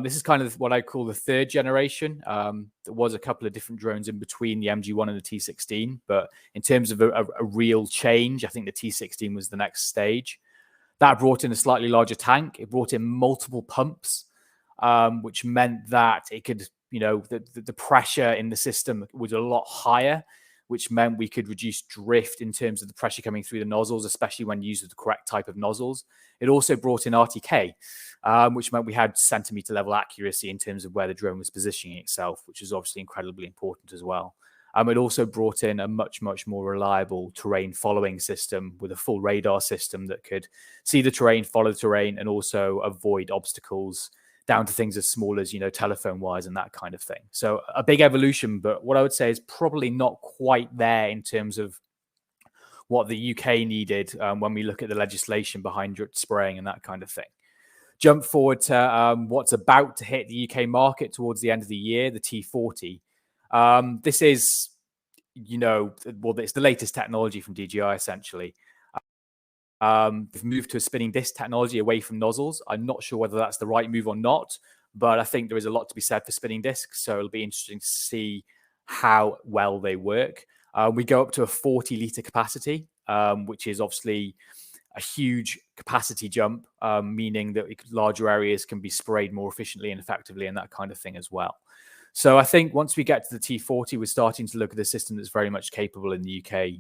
this is kind of what I call the third generation. There was a couple of different drones in between the MG1 and the T16, but in terms of a real change, I think the T16 was the next stage. That brought in a slightly larger tank. It brought in multiple pumps, which meant that it could, the pressure in the system was a lot higher, which meant we could reduce drift in terms of the pressure coming through the nozzles, especially when used with the correct type of nozzles. It also brought in RTK, which meant we had centimeter level accuracy in terms of where the drone was positioning itself, which is obviously incredibly important as well. It also brought in a much, much more reliable terrain following system with a full radar system that could see the terrain, follow the terrain, and also avoid obstacles down to things as small as, telephone wires and that kind of thing. So a big evolution, but what I would say is probably not quite there in terms of what the UK needed when we look at the legislation behind spraying and that kind of thing. Jump forward to what's about to hit the UK market towards the end of the year, the T40. This is, it's the latest technology from DJI, essentially. We've moved to a spinning disc technology away from nozzles. I'm not sure whether that's the right move or not, but I think there is a lot to be said for spinning discs. So it'll be interesting to see how well they work. We go up to a 40-litre capacity, which is obviously a huge capacity jump, meaning that larger areas can be sprayed more efficiently and effectively and that kind of thing as well. So I think once we get to the T40, we're starting to look at a system that's very much capable in the UK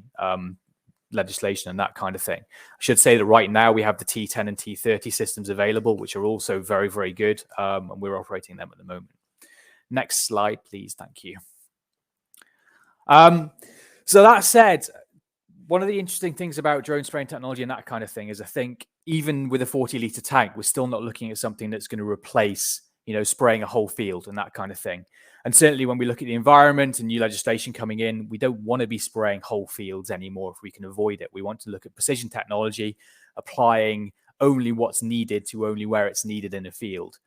legislation and that kind of thing. I should say that right now we have the T10 and T30 systems available, which are also very, very good, and we're operating them at the moment. Next slide, please. Thank you. So that said, one of the interesting things about drone spraying technology and that kind of thing is I think even with a 40-litre tank, we're still not looking at something that's going to replace, spraying a whole field and that kind of thing. And certainly when we look at the environment and new legislation coming in, we don't want to be spraying whole fields anymore if we can avoid it. We want to look at precision technology, applying only what's needed to only where it's needed in a field.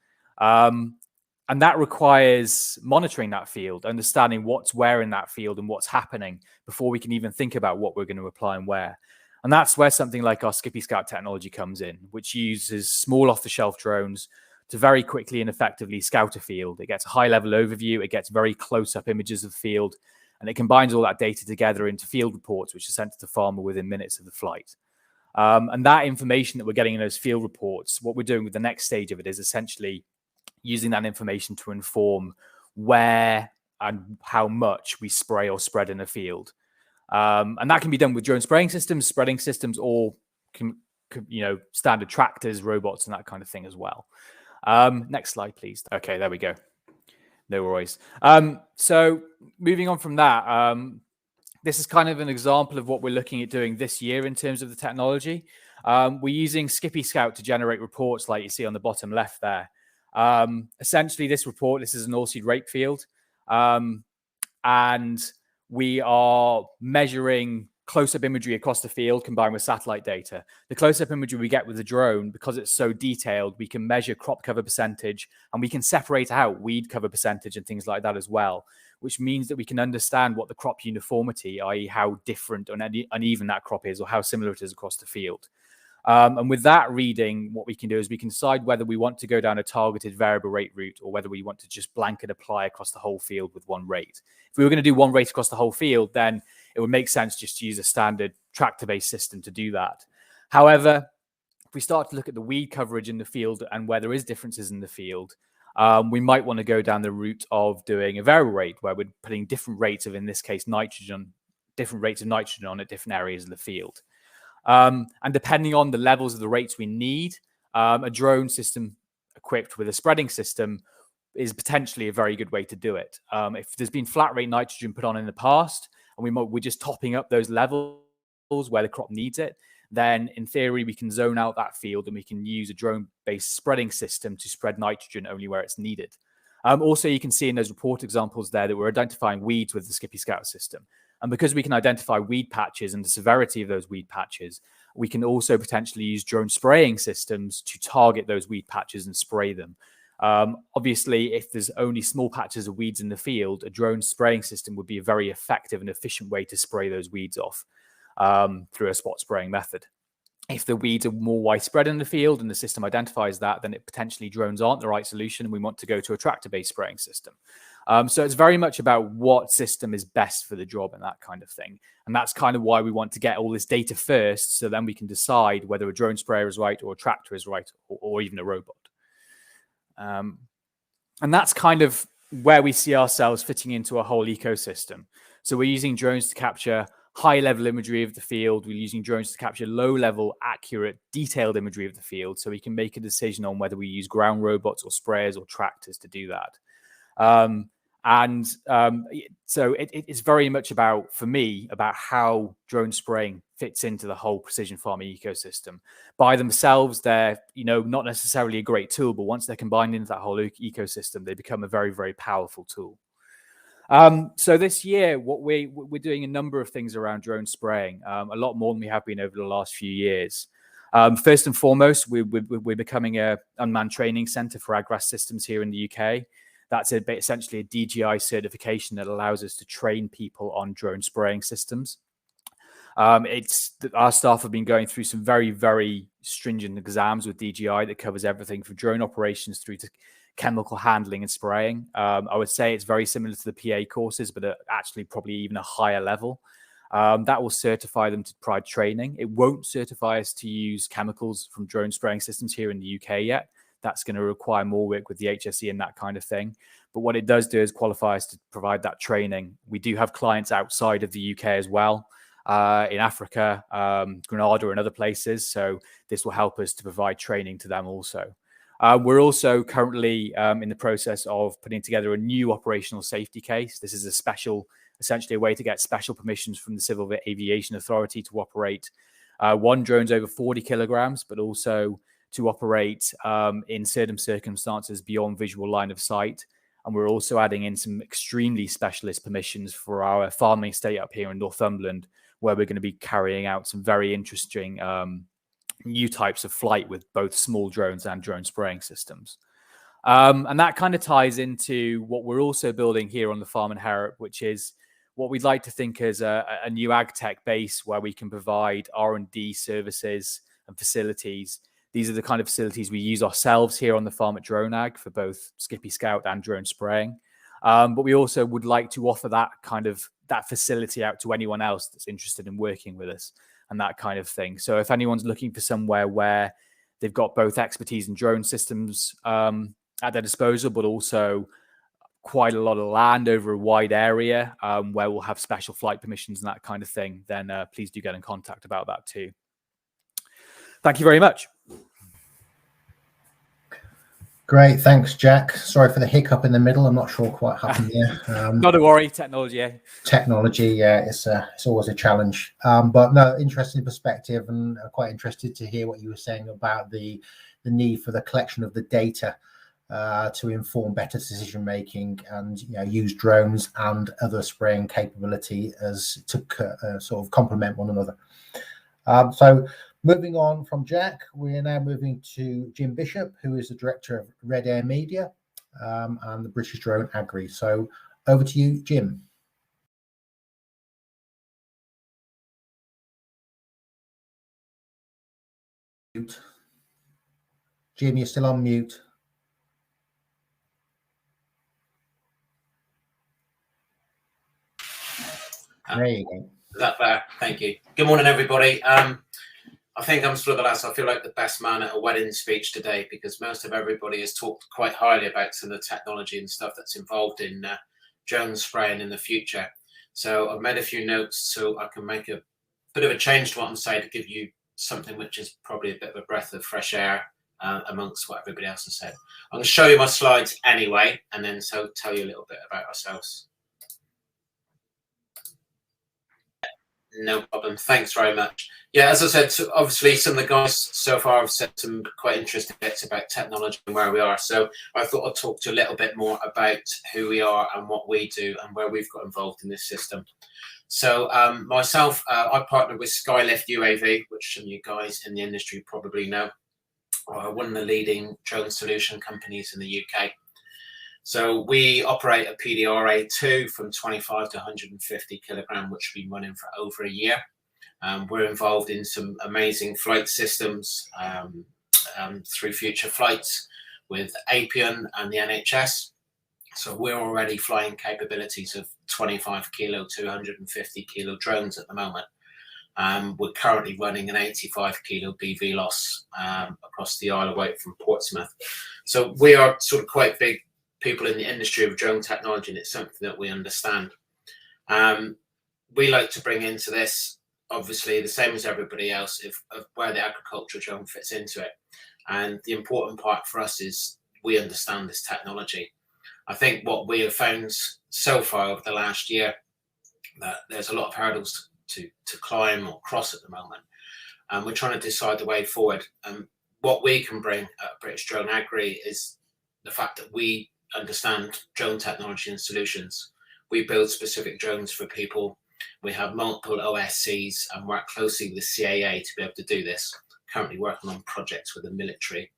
And that requires monitoring that field, understanding what's where in that field and what's happening before we can even think about what we're going to apply and where. And that's where something like our Skippy Scout technology comes in, which uses small off-the-shelf drones to very quickly and effectively scout a field. It gets a high-level overview, it gets very close-up images of the field, and it combines all that data together into field reports, which are sent to the farmer within minutes of the flight. And that information that we're getting in those field reports, what we're doing with the next stage of it is essentially using that information to inform where and how much we spray or spread in a field. And that can be done with drone spraying systems, spreading systems, or standard tractors, robots, and that kind of thing as well. Next slide, please. Okay, there we go. No worries. So moving on from that, this is kind of an example of what we're looking at doing this year in terms of the technology. We're using Skippy Scout to generate reports like you see on the bottom left there. Essentially, this is an oilseed rape field, and we are measuring close-up imagery across the field combined with satellite data. The close-up imagery we get with the drone, because it's so detailed, we can measure crop cover percentage, and we can separate out weed cover percentage and things like that as well, which means that we can understand what the crop uniformity, i.e. how different or uneven that crop is or how similar it is across the field. And with that reading, what we can do is we can decide whether we want to go down a targeted variable rate route or whether we want to just blanket apply across the whole field with one rate. If we were going to do one rate across the whole field, then it would make sense just to use a standard tractor-based system to do that. However, if we start to look at the weed coverage in the field and where there is differences in the field, we might want to go down the route of doing a variable rate where we're putting different rates of, in this case, different rates of nitrogen on at different areas of the field. And depending on the levels of the rates we need, a drone system equipped with a spreading system is potentially a very good way to do it. If there's been flat rate nitrogen put on in the past, and we're just topping up those levels where the crop needs it, then in theory, we can zone out that field and we can use a drone-based spreading system to spread nitrogen only where it's needed. Also, you can see in those report examples there that we're identifying weeds with the Skippy Scout system. And because we can identify weed patches and the severity of those weed patches, we can also potentially use drone spraying systems to target those weed patches and spray them. Obviously, if there's only small patches of weeds in the field, a drone spraying system would be a very effective and efficient way to spray those weeds off through a spot spraying method. If the weeds are more widespread in the field and the system identifies that, then potentially drones aren't the right solution and we want to go to a tractor-based spraying system. So it's very much about what system is best for the job and that kind of thing. And that's kind of why we want to get all this data first, so then we can decide whether a drone sprayer is right or a tractor is right or even a robot. And that's kind of where we see ourselves fitting into a whole ecosystem. So we're using drones to capture high-level imagery of the field. We're using drones to capture low-level, accurate, detailed imagery of the field, so we can make a decision on whether we use ground robots or sprayers or tractors to do that. So it's very much about, for me, about how drone spraying fits into the whole precision farming ecosystem. By themselves, they're not necessarily a great tool, but once they're combined into that whole ecosystem, they become a very, very powerful tool. So this year, what we're doing a number of things around drone spraying, a lot more than we have been over the last few years. First and foremost, we're becoming an unmanned training center for ag grass systems here in the UK. That's essentially a DJI certification that allows us to train people on drone spraying systems. Our staff have been going through some very, very stringent exams with DJI that covers everything from drone operations through to chemical handling and spraying. I would say it's very similar to the PA courses, but actually probably even a higher level. That will certify them to provide training. It won't certify us to use chemicals from drone spraying systems here in the UK yet. That's going to require more work with the HSE and that kind of thing. But what it does do is qualify us to provide that training. We do have clients outside of the UK as well, in Africa, Grenada and other places. So this will help us to provide training to them also. We're also currently in the process of putting together a new operational safety case. This is essentially a way to get special permissions from the Civil Aviation Authority to operate drones over 40 kilograms, but also to operate in certain circumstances beyond visual line of sight. And we're also adding in some extremely specialist permissions for our farming estate up here in Northumberland, where we're going to be carrying out some very interesting new types of flight with both small drones and drone spraying systems. And that kind of ties into what we're also building here on the farm in Harrop, which is what we'd like to think as a new ag-tech base where we can provide R&D services and facilities. These are the kind of facilities we use ourselves here on the farm at Drone Ag for both Skippy Scout and drone spraying. But we also would like to offer that facility out to anyone else that's interested in working with us and that kind of thing. So if anyone's looking for somewhere where they've got both expertise in drone systems at their disposal, but also quite a lot of land over a wide area where we'll have special flight permissions and that kind of thing, then please do get in contact about that too. Thank you very much. Great, thanks, Jack. Sorry for the hiccup in the middle. I'm not sure what happened there. Not to worry, technology. Technology, yeah, it's always a challenge. But no, interesting perspective, and quite interested to hear what you were saying about the need for the collection of the data to inform better decision making, and use drones and other spraying capability as to sort of complement one another. So moving on from Jack, we are now moving to Jim Bishop, who is the director of Red Air Media and the British Drone Agri. So over to you, Jim. Jim, you're still on mute. There you go. Is that fair? Thank you. Good morning, everybody. I think I'm sort of the last. I feel like the best man at a wedding speech today, because most of everybody has talked quite highly about some of the technology and stuff that's involved in drone spraying in the future. So I've made a few notes so I can make a bit of a change to what I'm saying to give you something which is probably a bit of a breath of fresh air amongst what everybody else has said. I'm going to show you my slides anyway, and then tell you a little bit about ourselves. No problem. Thanks very much. Yeah, as I said, so obviously some of the guys so far have said some quite interesting bits about technology and where we are. So I thought I'd talk to you a little bit more about who we are and what we do and where we've got involved in this system. So myself, I partner with Skylift UAV, which some of you guys in the industry probably know, one of the leading drone solution companies in the UK. So we operate a PDRA2 from 25 to 150 kilogram, which we've been running for over a year. We're involved in some amazing flight systems through future flights with Apian and the NHS. So we're already flying capabilities of 25 kilo to 150 kilo drones at the moment. We're currently running an 85 kilo BVLOS across the Isle of Wight from Portsmouth. So we are sort of quite big people in the industry of drone technology, and it's something that we understand. We like to bring into this, obviously, the same as everybody else, of where the agricultural drone fits into it. And the important part for us is we understand this technology. I think what we have found so far over the last year, that there's a lot of hurdles to climb or cross at the moment. And we're trying to decide the way forward. What we can bring at British Drone Agri is the fact that we understand drone technology and solutions. We build specific drones for people. We have multiple OSCs and work closely with the CAA to be able to do this. Currently working on projects with the military.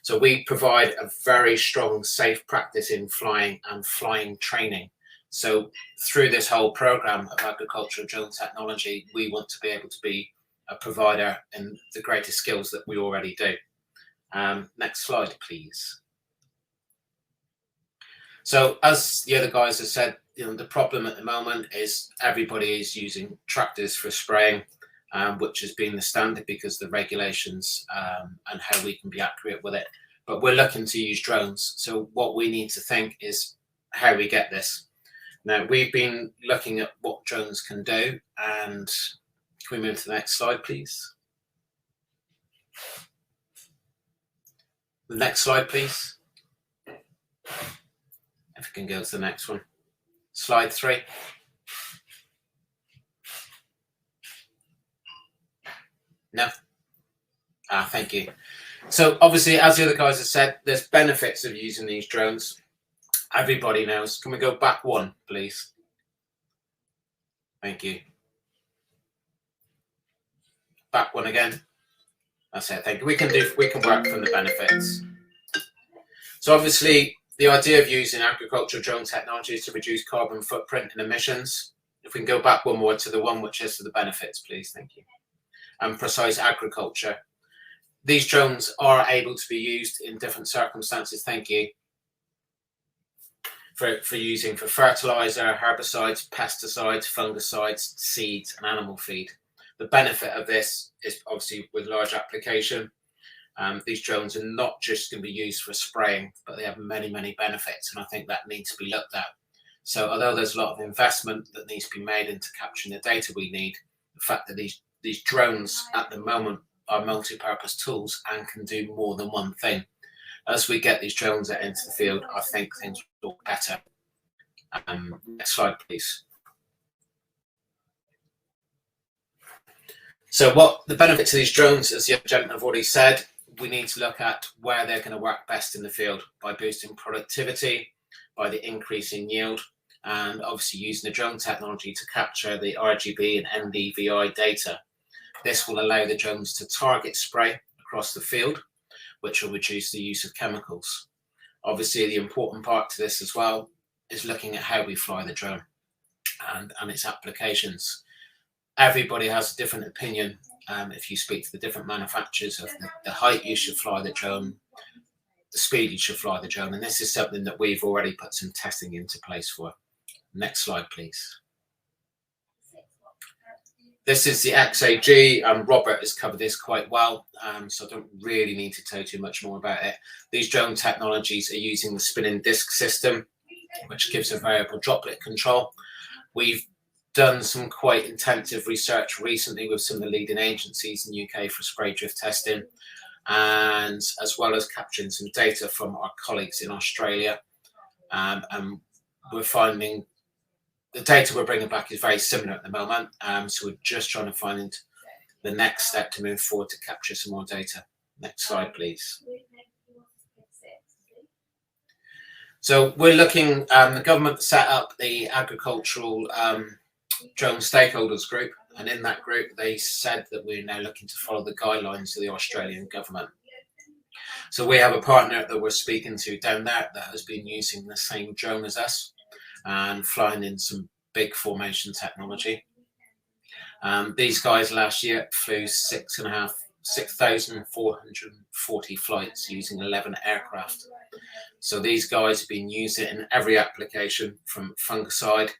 So we provide a very strong safe practice in flying and flying training. So through this whole program of agricultural drone technology, we want to be able to be a provider in the greatest skills that we already do. Next slide, please. So as the other guys have said, the problem at the moment is everybody is using tractors for spraying, which has been the standard because of the regulations and how we can be accurate with it. But we're looking to use drones. So what we need to think is how we get this. Now, we've been looking at what drones can do, and can we move to the next slide, please? The next slide, please. If we can go to the next one. Slide 3. No? Thank you. So obviously, as the other guys have said, there's benefits of using these drones. Everybody knows. Can we go back one, please? Thank you. Back one again. That's it. Thank you. We can work from the benefits. So obviously, the idea of using agricultural drone technology is to reduce carbon footprint and emissions. If we can go back one more to the one which is to the benefits, please. Thank you. And precise agriculture. These drones are able to be used in different circumstances. Thank you. For using for fertilizer, herbicides, pesticides, fungicides, seeds, and animal feed. The benefit of this is obviously with large application. These drones are not just going to be used for spraying, but they have many, many benefits, and I think that needs to be looked at. So although there's a lot of investment that needs to be made into capturing the data we need, the fact that these drones at the moment are multi-purpose tools and can do more than one thing. As we get these drones out into the field, I think things will look better. Next slide, please. So what the benefits of these drones, as the gentleman have already said, we need to look at where they're going to work best in the field by boosting productivity, by the increase in yield, and obviously using the drone technology to capture the RGB and NDVI data. This will allow the drones to target spray across the field, which will reduce the use of chemicals. Obviously, the important part to this as well is looking at how we fly the drone and its applications. Everybody has a different opinion. If you speak to the different manufacturers of the height you should fly the drone, the speed you should fly the drone, and this is something that we've already put some testing into place for. Next slide, please. This is the XAG, and Robert has covered this quite well, so I don't really need to tell you too much more about it. These drone technologies are using the spinning disc system, which gives a variable droplet control. We've done some quite intensive research recently with some of the leading agencies in the UK for spray drift testing, and as well as capturing some data from our colleagues in Australia. And we're finding the data we're bringing back is very similar at the moment. So we're just trying to find the next step to move forward to capture some more data. Next slide, please. So we're looking, the government set up the agricultural drone stakeholders group, and in that group they said that we're now looking to follow the guidelines of the Australian government. So we have a partner that we're speaking to down there that has been using the same drone as us and flying in some big formation technology. These guys last year flew 6,440 flights using 11 aircraft. So these guys have been using it in every application, from fungicide,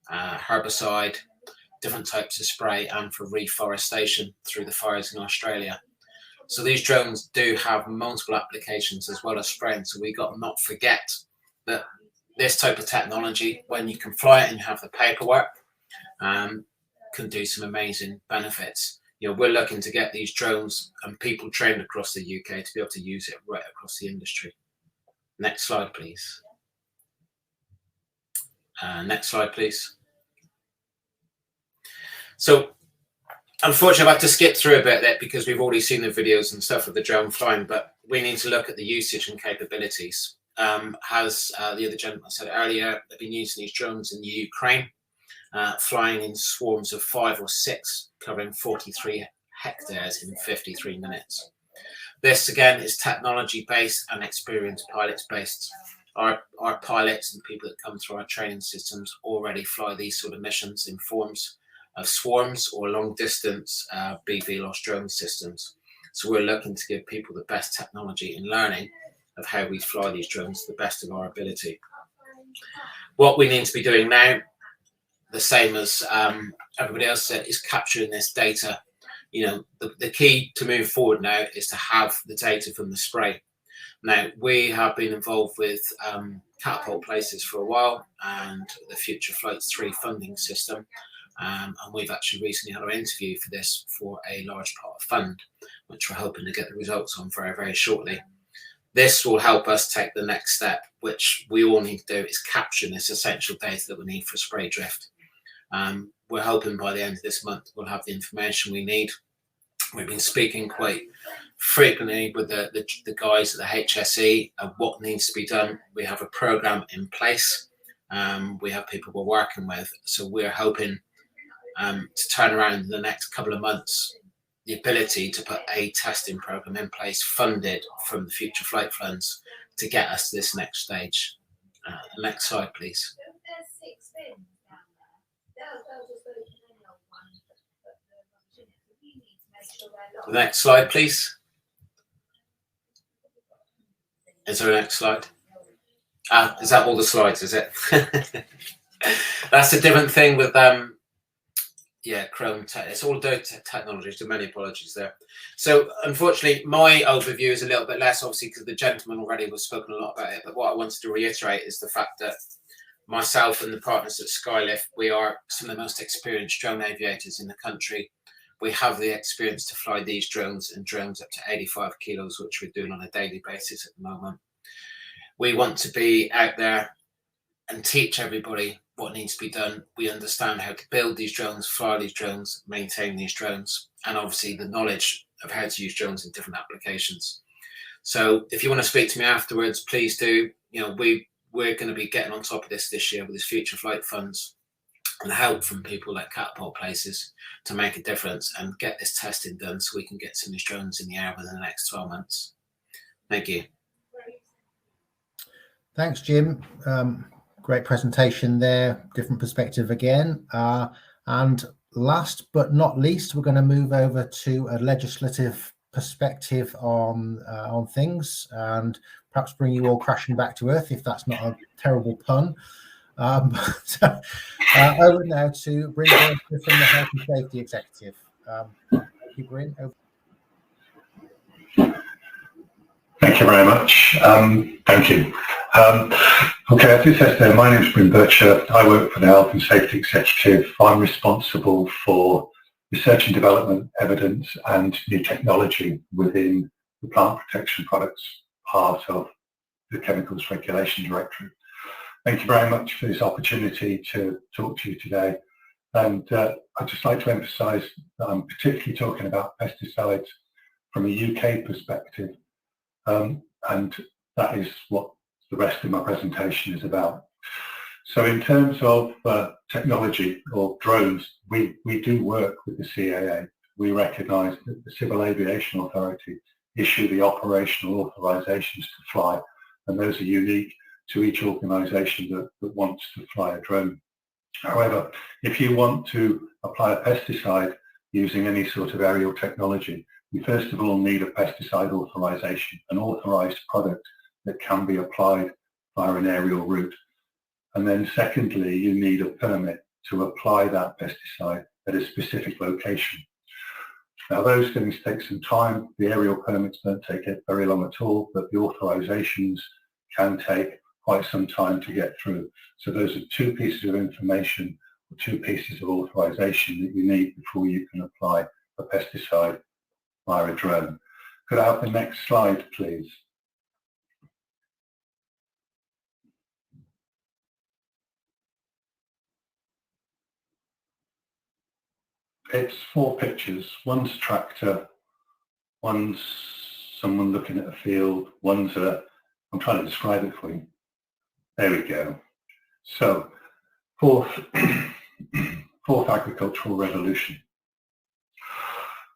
herbicide, different types of spray, and for reforestation through the fires in Australia. So these drones do have multiple applications as well as spraying. So we got to not forget that this type of technology, when you can fly it and you have the paperwork, can do some amazing benefits. You know, we're looking to get these drones and people trained across the UK to be able to use it right across the industry. Next slide, please. Next slide, please. So, unfortunately, I've had to skip through a bit there because we've already seen the videos and stuff of the drone flying, but we need to look at the usage and capabilities. As the other gentleman said earlier, they've been using these drones in the Ukraine, flying in swarms of 5 or 6, covering 43 hectares in 53 minutes. This, again, is technology-based and experienced pilots-based. Our pilots and people that come through our training systems already fly these sort of missions in forms of swarms or long-distance BVLOS drone systems. So we're looking to give people the best technology in learning of how we fly these drones to the best of our ability. What we need to be doing now, the same as everybody else said, is capturing this data. The key to move forward now is to have the data from the spray. Now, we have been involved with Catapult Places for a while and the Future Flights 3 funding system. And we've actually recently had our interview for this for a large part of fund, which we're hoping to get the results on very, very shortly. This will help us take the next step, which we all need to do, is capture this essential data that we need for spray drift. We're hoping by the end of this month we'll have the information we need. We've been speaking quite frequently with the guys at the HSE of what needs to be done. We have a programme in place. We have people we're working with. So we're hoping to turn around in the next couple of months the ability to put a testing programme in place funded from the Future Flight Funds to get us to this next stage. The next slide, please. The next slide, please. Is there a next slide? Is that all the slides, is it? That's a different thing with Chrome tech. It's all technology, so many apologies there. So unfortunately, my overview is a little bit less, obviously, because the gentleman already was spoken a lot about it. But what I wanted to reiterate is the fact that myself and the partners at Skylift, we are some of the most experienced drone aviators in the country. We have the experience to fly these drones and drones up to 85 kilos, which we're doing on a daily basis at the moment. We want to be out there and teach everybody what needs to be done. We understand how to build these drones, fly these drones, maintain these drones, and obviously the knowledge of how to use drones in different applications. So if you want to speak to me afterwards, please do. We're going to be getting on top of this year with this Future Flight Funds and help from people like Catapult Places to make a difference and get this testing done so we can get some of these drones in the air within the next 12 months. Thank you. Thanks, Jim. Great presentation there, different perspective again. And last but not least, we're going to move over to a legislative perspective on things and perhaps bring you all crashing back to earth, if that's not a terrible pun. Over now to Bryn from the Health and Safety Executive. Thank you, Bryn. Thank you very much. Thank you. Okay, as it says there, my name is Bryn Bircher. I work for the Health and Safety Executive. I'm responsible for research and development, evidence and new technology within the plant protection products part of the Chemicals Regulation Directorate. Thank you very much for this opportunity to talk to you today. And I'd just like to emphasise that I'm particularly talking about pesticides from a UK perspective. And that is what the rest of my presentation is about. So in terms of technology or drones, we do work with the CAA. We recognise that the Civil Aviation Authority issue the operational authorisations to fly, and those are unique to each organisation that wants to fly a drone. However, if you want to apply a pesticide using any sort of aerial technology, you first of all need a pesticide authorisation, an authorised product that can be applied via an aerial route. And then secondly, you need a permit to apply that pesticide at a specific location. Now those things take some time. The aerial permits don't take it very long at all, but the authorisations can take quite some time to get through. So those are two pieces of information, or two pieces of authorisation that you need before you can apply a pesticide via a drone. Could I have the next slide, please? It's 4 pictures. One's a tractor, one's someone looking at a field, one's I'm trying to describe it for you. There we go. So, fourth agricultural revolution.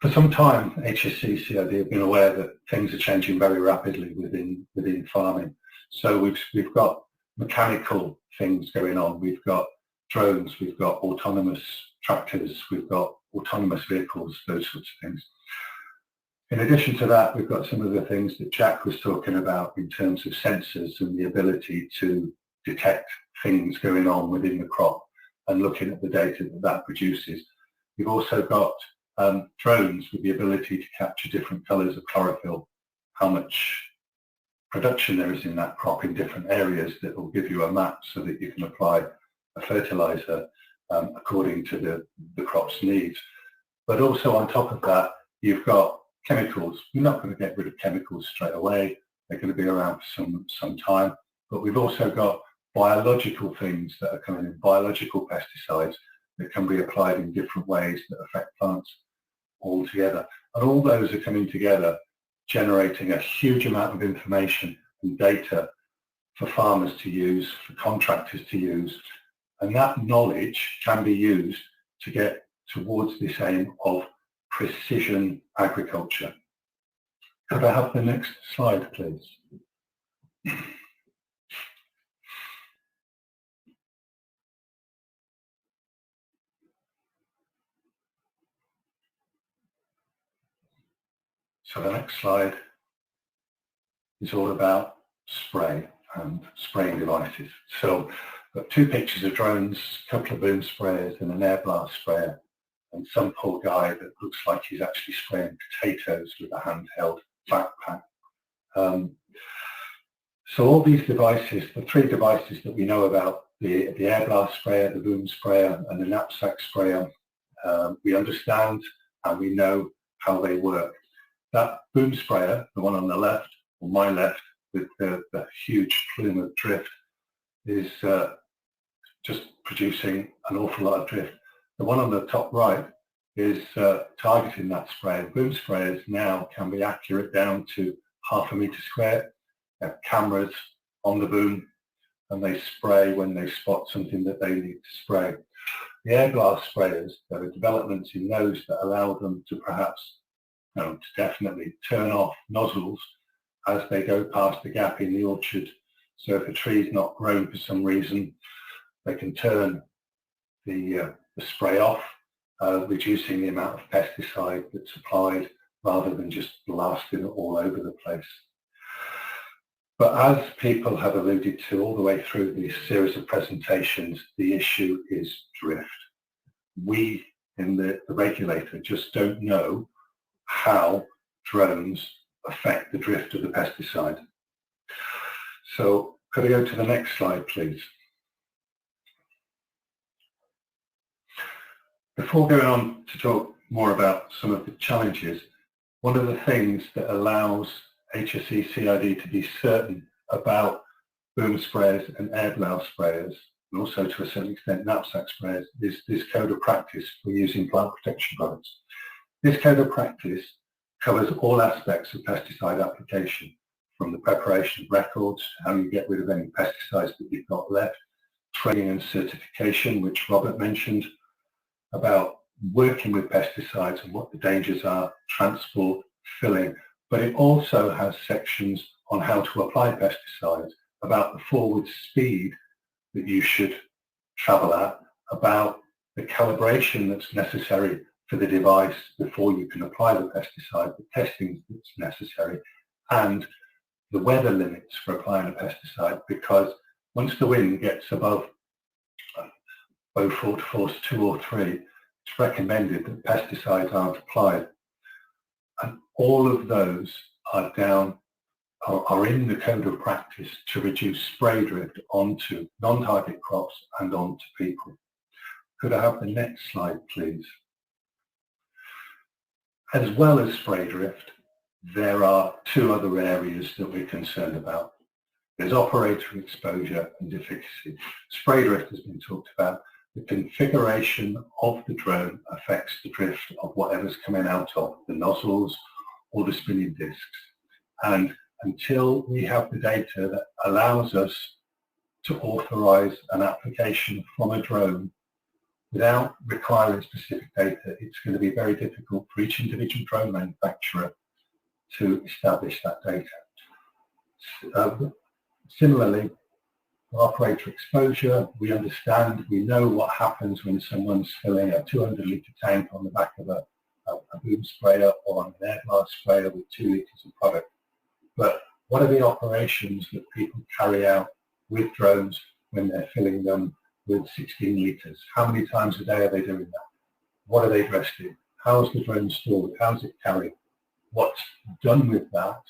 For some time, HSE, CID have been aware that things are changing very rapidly within farming. So we've got mechanical things going on. We've got drones, we've got autonomous tractors, we've got autonomous vehicles, those sorts of things. In addition to that, we've got some of the things that Jack was talking about in terms of sensors and the ability to detect things going on within the crop and looking at the data that that produces. You've also got drones with the ability to capture different colours of chlorophyll, how much production there is in that crop in different areas, that will give you a map so that you can apply a fertiliser according to the crop's needs. But also on top of that, you've got chemicals. You're not going to get rid of chemicals straight away. They're going to be around for some time. But we've also got biological things that are coming in, biological pesticides that can be applied in different ways that affect plants altogether. And all those are coming together, generating a huge amount of information and data for farmers to use, for contractors to use. And that knowledge can be used to get towards this aim of precision agriculture. Could I have the next slide, please? So the next slide is all about spray and spraying devices. So got two pictures of drones, a couple of boom sprayers and an air blast sprayer, and some poor guy that looks like he's actually spraying potatoes with a handheld backpack. So all these devices, the three devices that we know about, the air blast sprayer, the boom sprayer and the knapsack sprayer, we understand and we know how they work. That boom sprayer, the one on the left, or my left, with the huge plume of drift, is just producing an awful lot of drift. The one on the top right is targeting that sprayer. Boom sprayers now can be accurate down to 0.5 metre square. They have cameras on the boom and they spray when they spot something that they need to spray. The air blast sprayers, there are developments in those that allow them to perhaps, to definitely turn off nozzles as they go past the gap in the orchard. So if a tree is not grown for some reason, they can turn the spray off, reducing the amount of pesticide that's applied rather than just blasting it all over the place. But as people have alluded to all the way through this series of presentations, the issue is drift. We in the regulator just don't know how drones affect the drift of the pesticide. So could I go to the next slide, please? Before going on to talk more about some of the challenges, one of the things that allows HSE CID to be certain about boom sprayers and air blast sprayers, and also to a certain extent knapsack sprayers, is this code of practice for using plant protection products. This code of practice covers all aspects of pesticide application, from the preparation of records, how you get rid of any pesticides that you've got left, training and certification, which Robert mentioned, about working with pesticides and what the dangers are, transport, filling, but it also has sections on how to apply pesticides, about the forward speed that you should travel at, about the calibration that's necessary for the device before you can apply the pesticide, the testing that's necessary, and the weather limits for applying a pesticide, because once the wind gets above Beaufort force 2 or 3, it's recommended that pesticides aren't applied. And all of those are in the code of practice to reduce spray drift onto non-target crops and onto people. Could I have the next slide, please? As well as spray drift, there are two other areas that we're concerned about. There's operator exposure and efficacy. Spray drift has been talked about. The configuration of the drone affects the drift of whatever's coming out of the nozzles or the spinning discs. And until we have the data that allows us to authorize an application from a drone without requiring specific data, it's going to be very difficult for each individual drone manufacturer to establish that data. Similarly, operator exposure, we understand, we know what happens when someone's filling a 200 litre tank on the back of a boom sprayer or on an air blast sprayer with 2 litres of product. But what are the operations that people carry out with drones when they're filling them with 16 litres? How many times a day are they doing that? What are they dressed in? How is the drone stored? How is it carried? What's done with that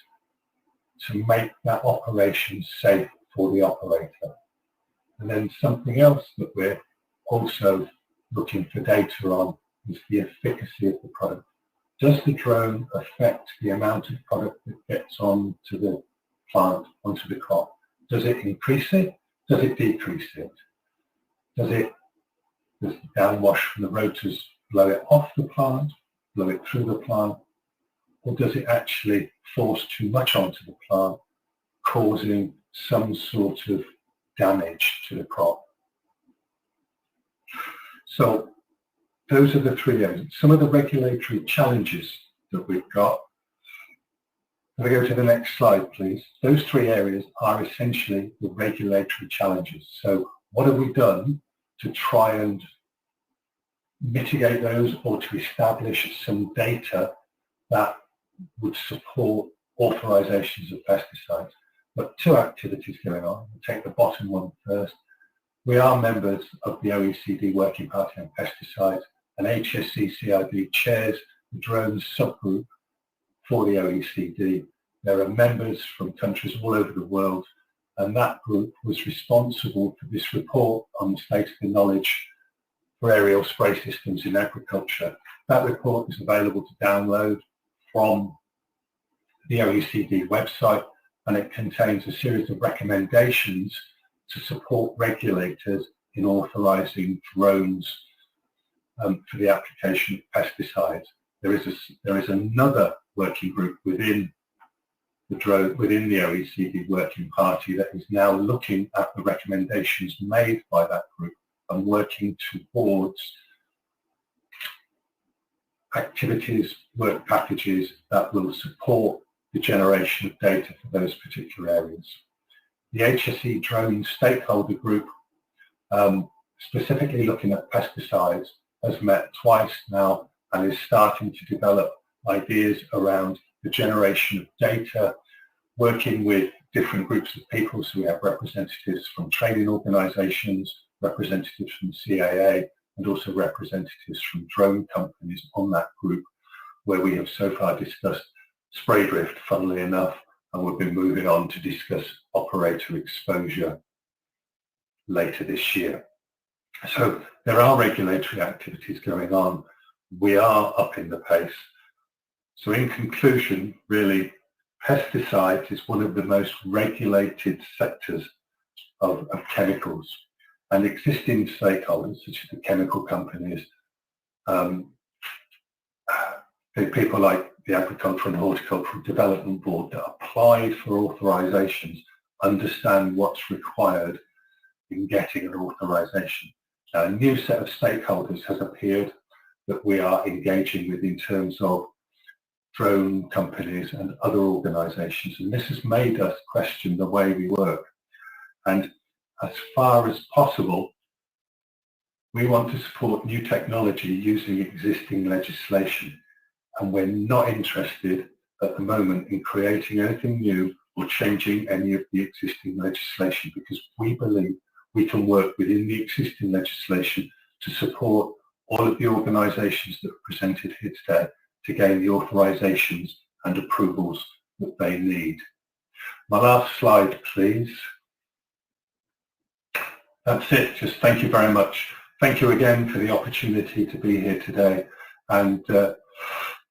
to make that operation safe for the operator? And then something else that we're also looking for data on is the efficacy of the product. Does the drone affect the amount of product that gets onto the plant, onto the crop? Does it increase it? Does it decrease it? Does the downwash from the rotors blow it off the plant, blow it through the plant, or does it actually force too much onto the plant, causing some sort of damage to the crop? So those are the three areas. Some of the regulatory challenges that we've got. Can I go to the next slide, please? Those three areas are essentially the regulatory challenges. So what have we done to try and mitigate those, or to establish some data that would support authorizations of pesticides? But two activities going on. We'll take the bottom one first. We are members of the OECD Working Party on Pesticides, and HSE-CIB chairs the drones subgroup for the OECD. There are members from countries all over the world, and that group was responsible for this report on the state of the knowledge for aerial spray systems in agriculture. That report is available to download from the OECD website, and it contains a series of recommendations to support regulators in authorising drones for the application of pesticides. There is another working group within the OECD Working Party that is now looking at the recommendations made by that group and working towards activities, work packages that will support the generation of data for those particular areas. The HSE drone stakeholder group, specifically looking at pesticides, has met twice now and is starting to develop ideas around the generation of data, working with different groups of people. So we have representatives from training organisations, representatives from CAA, and also representatives from drone companies on that group, where we have so far discussed spray drift, funnily enough, and we'll be moving on to discuss operator exposure later this year. So there are regulatory activities going on. We are upping the pace. So in conclusion, really, pesticides is one of the most regulated sectors of chemicals, and existing stakeholders, such as the chemical companies, people like the Agricultural and Horticultural Development Board that applied for authorisations, understand what's required in getting an authorisation. Now, a new set of stakeholders has appeared that we are engaging with in terms of drone companies and other organisations, and this has made us question the way we work. And as far as possible, we want to support new technology using existing legislation, and we're not interested at the moment in creating anything new or changing any of the existing legislation, because we believe we can work within the existing legislation to support all of the organisations that are presented here today to gain the authorisations and approvals that they need. My last slide, please. That's it. Just thank you very much. Thank you again for the opportunity to be here today, and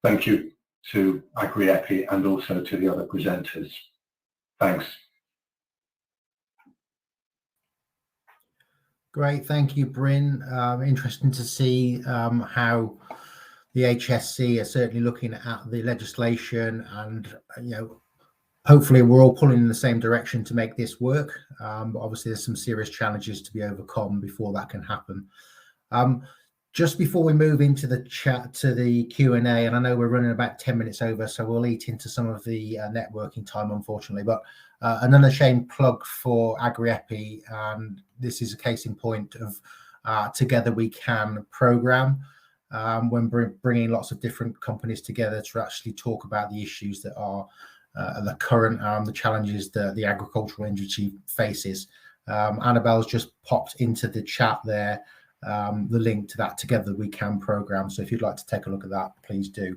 thank you to Agri-EPI and also to the other presenters. Thanks. Great, thank you, Bryn. Interesting to see how the HSC are certainly looking at the legislation, and hopefully we're all pulling in the same direction to make this work. But obviously there's some serious challenges to be overcome before that can happen. Just before we move into the chat to the Q&A, and I know we're running about 10 minutes over, so we'll eat into some of the networking time, unfortunately, but another shame plug for Agri-EPI, and this is a case in point of Together We Can program, when bringing lots of different companies together to actually talk about the issues that are the current, the challenges that the agricultural industry faces. Annabelle's just popped into the chat there the link to that Together We Can program. So if you'd like to take a look at that, please do.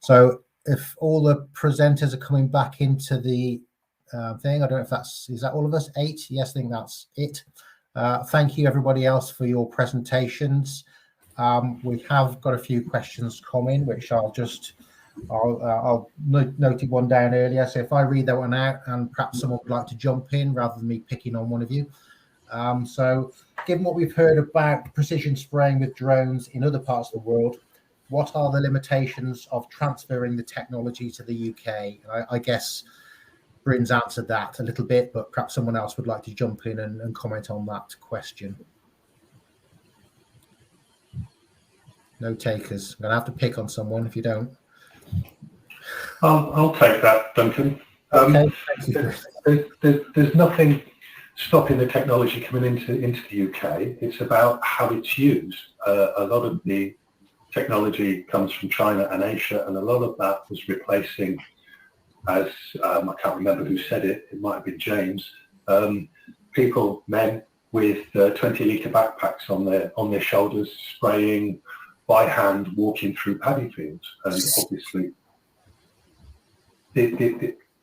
So if all the presenters are coming back into the thing, I don't know if is that all of us? 8? Yes, I think that's it. Thank you everybody else for your presentations. We have got a few questions coming, which I'll noted one down earlier. So if I read that one out, and perhaps someone would like to jump in rather than me picking on one of you. So given what we've heard about precision spraying with drones in other parts of the world, what are the limitations of transferring the technology to the UK? I guess Bryn's answered that a little bit, but perhaps someone else would like to jump in and comment on that question. No takers. I'm going to have to pick on someone if you don't. I'll take that, Duncan. Okay. There's nothing stopping the technology coming into the UK. It's about how it's used. A lot of the technology comes from China and Asia, and a lot of that was replacing, as I can't remember who said it, it might have been James, men with 20-litre backpacks on their shoulders, spraying by hand, walking through paddy fields. And obviously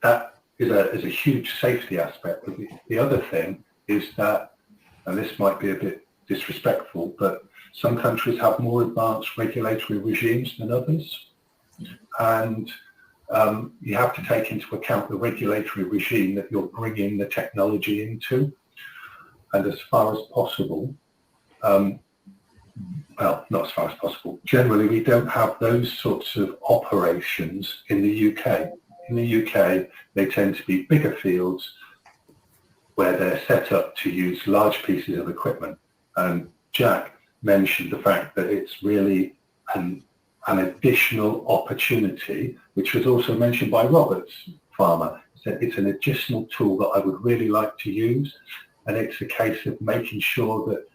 that is a huge safety aspect. But the other thing is that, and this might be a bit disrespectful, but some countries have more advanced regulatory regimes than others. And you have to take into account the regulatory regime that you're bringing the technology into. And as far as possible, well, not as far as possible, generally we don't have those sorts of operations in the UK. In the UK, they tend to be bigger fields where they're set up to use large pieces of equipment. And Jack mentioned the fact that it's really an additional opportunity, which was also mentioned by Robert's farmer. So it's an additional tool that I would really like to use. And it's a case of making sure that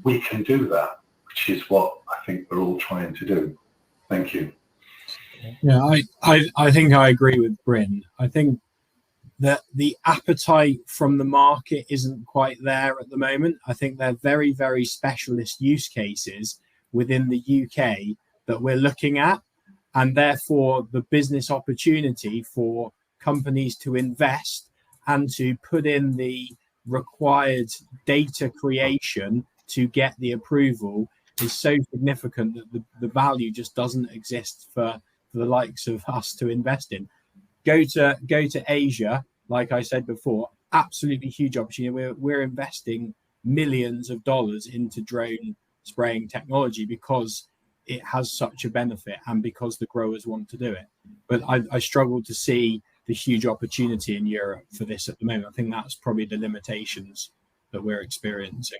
we can do that, which is what I think we're all trying to do. Thank you. Yeah, I think I agree with Bryn. I think that the appetite from the market isn't quite there at the moment. I think they're very, very specialist use cases within the UK that we're looking at, and therefore the business opportunity for companies to invest and to put in the required data creation to get the approval is so significant that the value just doesn't exist for the likes of us to invest in. Go to Asia, like I said before, absolutely huge opportunity. We're investing millions of dollars into drone spraying technology because it has such a benefit and because the growers want to do it. But I struggle to see the huge opportunity in Europe for this at the moment. I think that's probably the limitations that we're experiencing.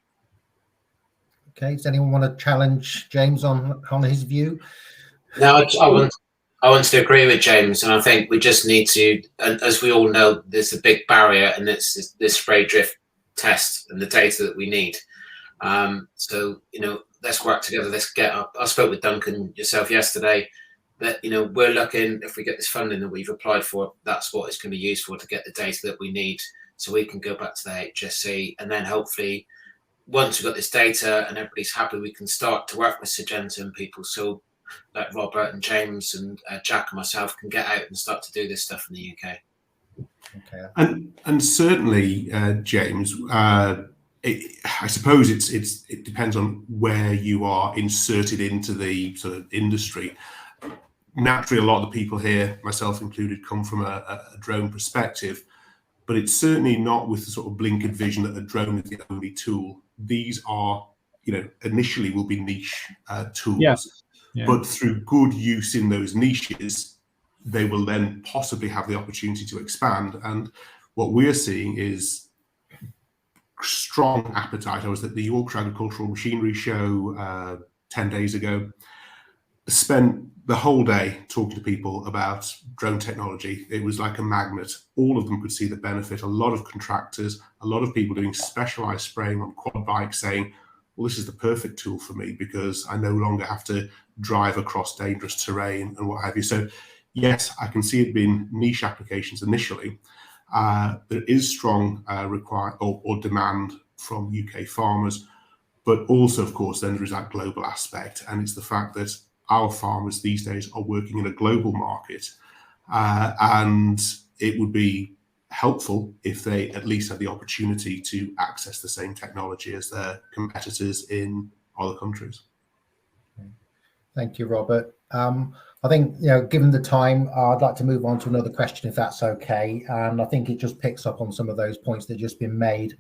Okay, does anyone want to challenge James on his view? No, I want to agree with James, and I think we just need to, and as we all know, there's a big barrier, and it's this spray drift test and the data that we need. So, let's work together. Let's get up. I spoke with Duncan yourself yesterday that, we're looking, if we get this funding that we've applied for, that's what it's going to be used for, to get the data that we need so we can go back to the HSC. And then hopefully, once we've got this data and everybody's happy, we can start to work with Syngenta and people. So like Robert and James and Jack and myself can get out and start to do this stuff in the UK. Okay. And certainly, James, I suppose it depends on where you are inserted into the sort of industry. Naturally, a lot of the people here, myself included, come from a drone perspective, but it's certainly not with the sort of blinkered vision that a drone is the only tool. These are, initially will be niche tools. Yeah. Yeah. But through good use in those niches, they will then possibly have the opportunity to expand. And what we're seeing is strong appetite. I was at the Yorkshire Agricultural Machinery Show 10 days ago, spent the whole day talking to people about drone technology. It was like a magnet. All of them could see the benefit. A lot of contractors, a lot of people doing specialized spraying on quad bikes saying, well, this is the perfect tool for me because I no longer have to drive across dangerous terrain and what have you. So yes, I can see it being niche applications initially. There is strong demand from UK farmers, but also, of course, then there is that global aspect, and it's the fact that our farmers these days are working in a global market, and it would be helpful if they at least had the opportunity to access the same technology as their competitors in other countries. Thank you, Robert. I think, given the time, I'd like to move on to another question, if that's okay. And I think it just picks up on some of those points that have just been made,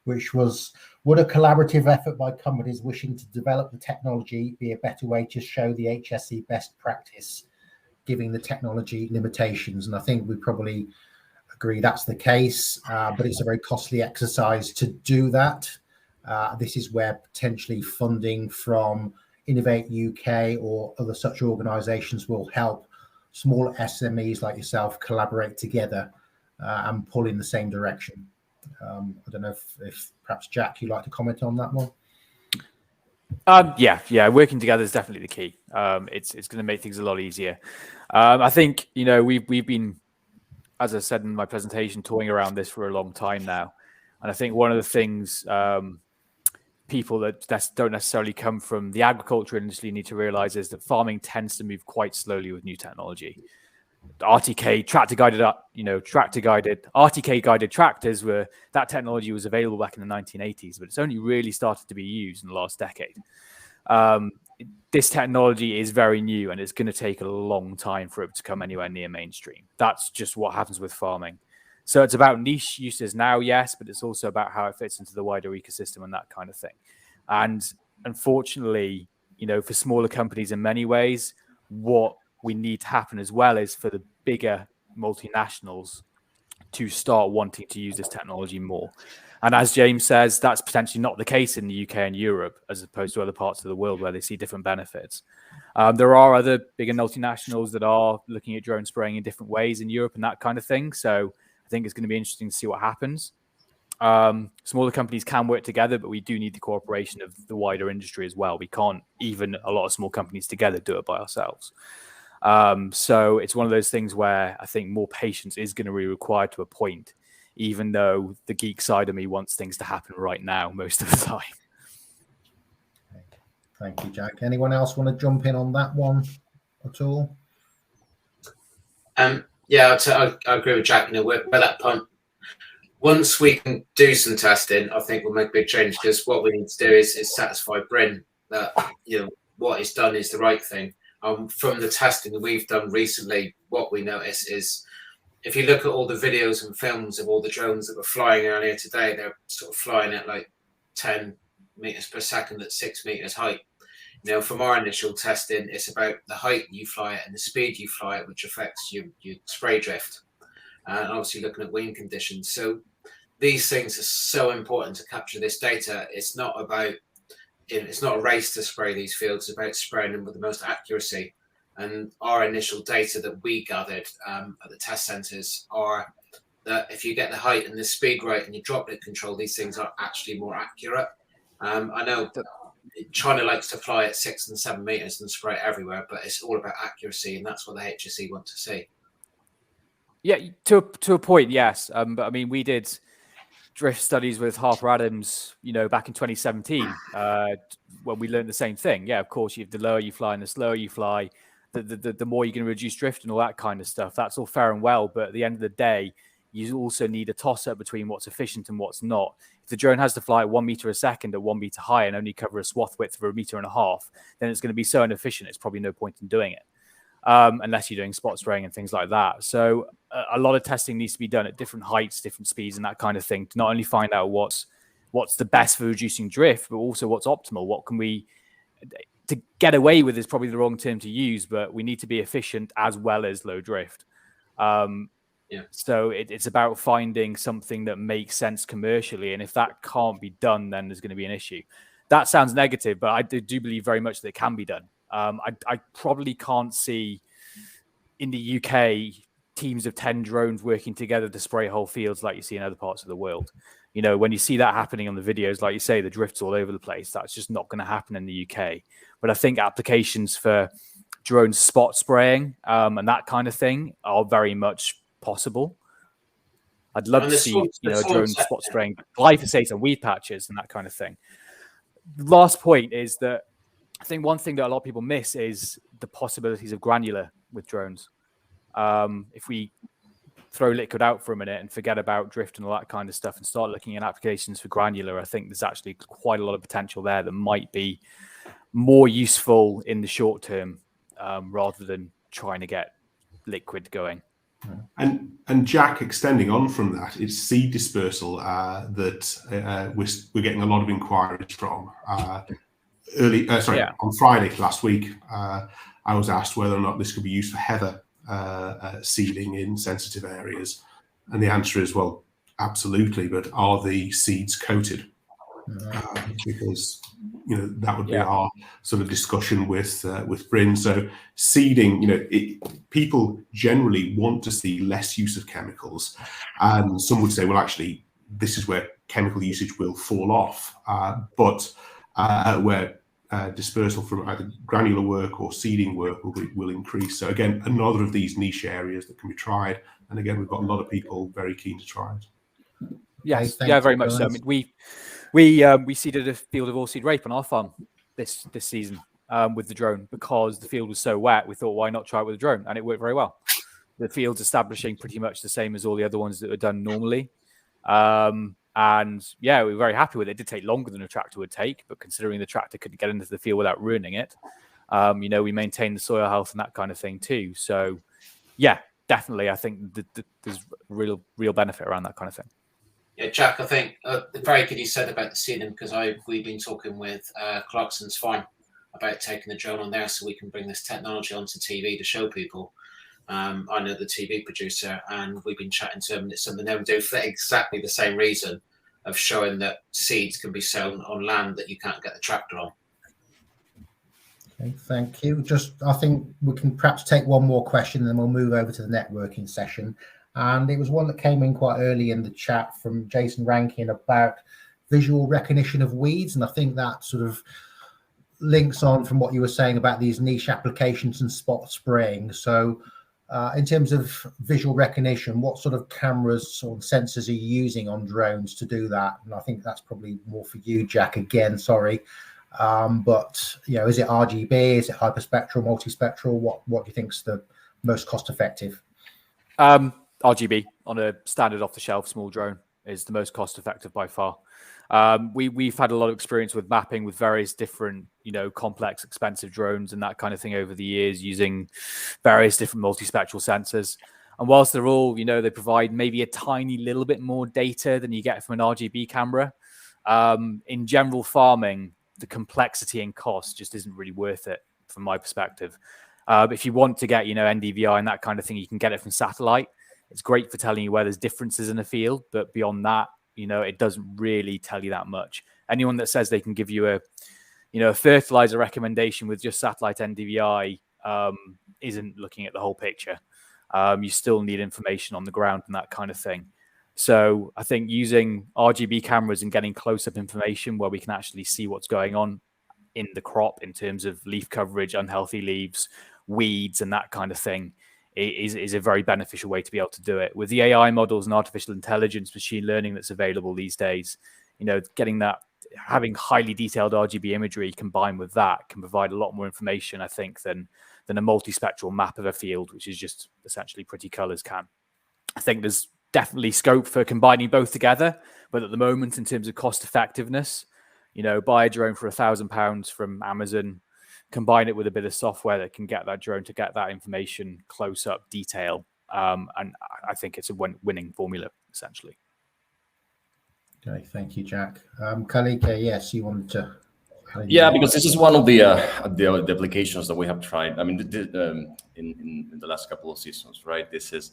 which was, would a collaborative effort by companies wishing to develop the technology be a better way to show the HSE best practice, given the technology limitations? And I think we probably agree that's the case, but it's a very costly exercise to do that. This is where potentially funding from Innovate UK or other such organisations will help small SMEs like yourself collaborate together and pull in the same direction. I don't know if perhaps Jack, you'd like to comment on that one? Yeah, working together is definitely the key. It's going to make things a lot easier. I think we've been, as I said in my presentation, toying around this for a long time now, and I think one of the things people that don't necessarily come from the agriculture industry need to realize is that farming tends to move quite slowly with new technology. RTK RTK guided tractors that technology was available back in the 1980s, but it's only really started to be used in the last decade. This technology is very new, and it's going to take a long time for it to come anywhere near mainstream. That's just what happens with farming. So it's about niche uses now, yes, but it's also about how it fits into the wider ecosystem and that kind of thing. And unfortunately, for smaller companies in many ways, what we need to happen as well is for the bigger multinationals to start wanting to use this technology more. And as James says, that's potentially not the case in the UK and Europe, as opposed to other parts of the world where they see different benefits. There are other bigger multinationals that are looking at drone spraying in different ways in Europe and that kind of thing. So I think it's going to be interesting to see what happens. Smaller companies can work together, but we do need the cooperation of the wider industry as well. We can't, even a lot of small companies together, do it by ourselves. So it's one of those things where I think more patience is going to be required to a point, even though the geek side of me wants things to happen right now most of the time. Thank you, Jack. Anyone else want to jump in on that one at all? Yeah, I agree with Jack. We're at that point. Once we can do some testing, I think we'll make a big change, because what we need to do is satisfy Bryn that what is done is the right thing. From the testing that we've done recently, what we notice is, if you look at all the videos and films of all the drones that were flying earlier today, they're sort of flying at like 10 meters per second at 6 meters height. From our initial testing, it's about the height you fly it and the speed you fly it, which affects your spray drift. And obviously looking at wind conditions. So these things are so important to capture this data. It's not about, it's not a race to spray these fields, it's about spraying them with the most accuracy. And our initial data that we gathered at the test centres are that if you get the height and the speed right and you droplet control, these things are actually more accurate. I know China likes to fly at 6 and 7 meters and spray it everywhere, but it's all about accuracy, and that's what the HSE want to see. Yeah, to a point, yes. But I mean, we did drift studies with Harper Adams, back in 2017, when we learned the same thing. Yeah, of course, the lower you fly and the slower you fly, the more you're going to reduce drift and all that kind of stuff. That's all fair and well, but at the end of the day, you also need a toss-up between what's efficient and what's not. If the drone has to fly at 1 meter a second at 1 meter high and only cover a swath width of 1.5 meters, then it's going to be so inefficient, it's probably no point in doing it, unless you're doing spot spraying and things like that. So a lot of testing needs to be done at different heights, different speeds and that kind of thing, to not only find out what's the best for reducing drift, but also what's optimal. What can we... To get away with is probably the wrong term to use, but we need to be efficient as well as low drift. So it's about finding something that makes sense commercially, and if that can't be done, then there's going to be an issue. That sounds negative, but I do believe very much that it can be done. I probably can't see in the UK teams of 10 drones working together to spray whole fields like you see in other parts of the world. When you see that happening on the videos, like you say, the drift's all over the place. That's just not going to happen in the UK. But I think applications for drone spot spraying and that kind of thing are very much possible. I'd love And to the see, soil- you the know, a soil drone sector. spot spraying glyphosate on weed patches and that kind of thing. The last point is that I think one thing that a lot of people miss is the possibilities of granular with drones. If we throw liquid out for a minute and forget about drift and all that kind of stuff and start looking at applications for granular, I think there's actually quite a lot of potential there that might be more useful in the short term rather than trying to get liquid going. And Jack, extending on from that, it's seed dispersal that we're getting a lot of inquiries from. On Friday last week, I was asked whether or not this could be used for heather seeding in sensitive areas, and the answer is, well, absolutely. But are the seeds coated? Because that would be our sort of discussion with Bryn. So seeding, people generally want to see less use of chemicals, and some would say, well, actually, this is where chemical usage will fall off, but where dispersal from either granular work or seeding work will increase. So again, another of these niche areas that can be tried, and again, we've got a lot of people very keen to try it. Yes, Okay, very much so. I mean, we seeded a field of oilseed rape on our farm this season with the drone because the field was so wet. We thought, why not try it with a drone? And it worked very well. The field's establishing pretty much the same as all the other ones that are done normally. And yeah, we were very happy with it. It did take longer than a tractor would take, but considering the tractor couldn't get into the field without ruining it, we maintained the soil health and that kind of thing too. So yeah, definitely, I think there's real benefit around that kind of thing. Yeah, Jack, I think very good you said about the seeding, because we've been talking with Clarkson's Farm about taking the drone on there so we can bring this technology onto TV to show people. I know the TV producer, and we've been chatting to him, and it's something they would do for exactly the same reason of showing that seeds can be sown on land that you can't get the tractor on. Okay, thank you. I think we can perhaps take one more question, and then we'll move over to the networking session. And it was one that came in quite early in the chat from Jason Rankin about visual recognition of weeds. And I think that sort of links on from what you were saying about these niche applications and spot spraying. So in terms of visual recognition, what sort of cameras or sensors are you using on drones to do that? And I think that's probably more for you, Jack, again, sorry. But, is it RGB? Is it hyperspectral, multispectral? What do you think is the most cost effective? RGB on a standard off-the-shelf small drone is the most cost-effective by far. We've had a lot of experience with mapping with various different, complex, expensive drones and that kind of thing over the years using various different multispectral sensors. And whilst they're all, they provide maybe a tiny little bit more data than you get from an RGB camera, in general farming, the complexity and cost just isn't really worth it from my perspective. If you want to get, NDVI and that kind of thing, you can get it from satellite. It's great for telling you where there's differences in a field, but beyond that, it doesn't really tell you that much. Anyone that says they can give you a fertilizer recommendation with just satellite NDVI isn't looking at the whole picture. You still need information on the ground and that kind of thing. So I think using RGB cameras and getting close-up information where we can actually see what's going on in the crop in terms of leaf coverage, unhealthy leaves, weeds, and that kind of thing is a very beneficial way to be able to do it. With the AI models and artificial intelligence, machine learning that's available these days, getting that, having highly detailed RGB imagery combined with that can provide a lot more information, I think, than a multispectral map of a field, which is just essentially pretty colors can. I think there's definitely scope for combining both together, but at the moment, in terms of cost effectiveness, buy a drone for £1,000 from Amazon, combine it with a bit of software that can get that drone to get that information close up detail. And I think it's a winning formula, essentially. Okay, thank you, Jack. Kalika, yes, you wanted to. Yeah, because this is one of the applications that we have tried. I mean, in the last couple of seasons, right? This is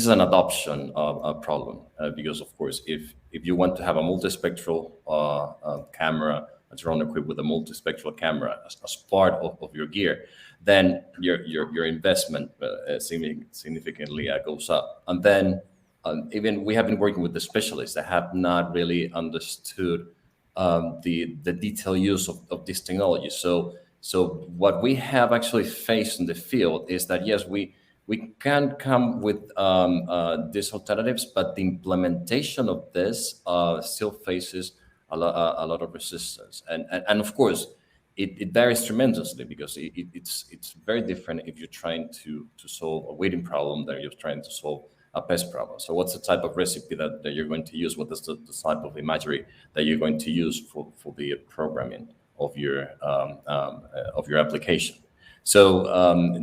an adoption problem because, of course, if you want to have a multispectral camera, a drone equipped with a multispectral camera as part of your gear, then your investment significantly goes up. And then even we have been working with the specialists that have not really understood the detailed use of this technology. So what we have actually faced in the field is that, yes, we we can come with these alternatives, but the implementation of this still faces a lot of resistance. And of course, it varies tremendously, because it's very different if you're trying to solve a weeding problem than you're trying to solve a pest problem. So what's the type of recipe that you're going to use? What is the type of imagery that you're going to use for the programming of your application? So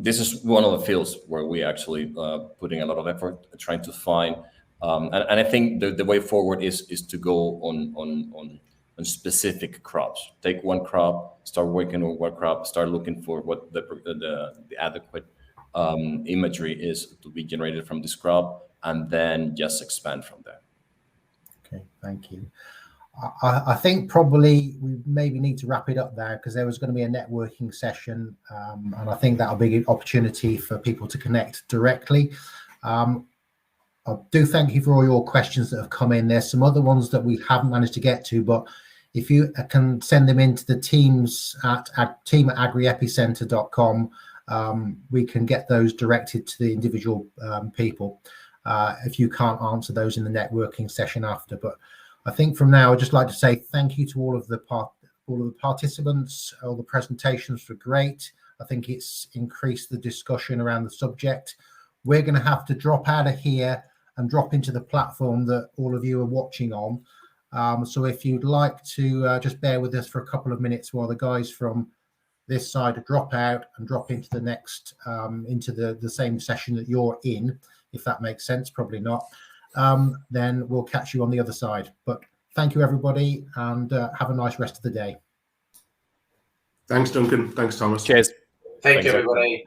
this is one of the fields where we actually putting a lot of effort trying to find, and I think the way forward is to go on specific crops. Take one crop, start working on one crop, start looking for what the adequate imagery is to be generated from this crop, and then just expand from there. Okay, thank you. I think probably we maybe need to wrap it up there, because there was going to be a networking session, and I think that'll be an opportunity for people to connect directly. I do thank you for all your questions that have come in. There's some other ones that we haven't managed to get to, but if you can send them into the teams at team@agri-epicenter.com, we can get those directed to the individual people if you can't answer those in the networking session after. But I think from now, I'd just like to say thank you to all of the participants. All the presentations were great. I think it's increased the discussion around the subject. We're going to have to drop out of here and drop into the platform that all of you are watching on. So if you'd like to just bear with us for a couple of minutes while the guys from this side drop out and drop into the next, into the same session that you're in, if that makes sense, probably not. Then we'll catch you on the other side. But thank you, everybody, and have a nice rest of the day. Thanks, Duncan. Thanks, Thomas. Cheers. Thank you, everybody.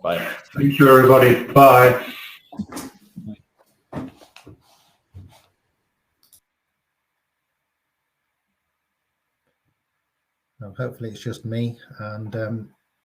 Bye. Thank you, everybody. Bye. Hopefully it's just me, and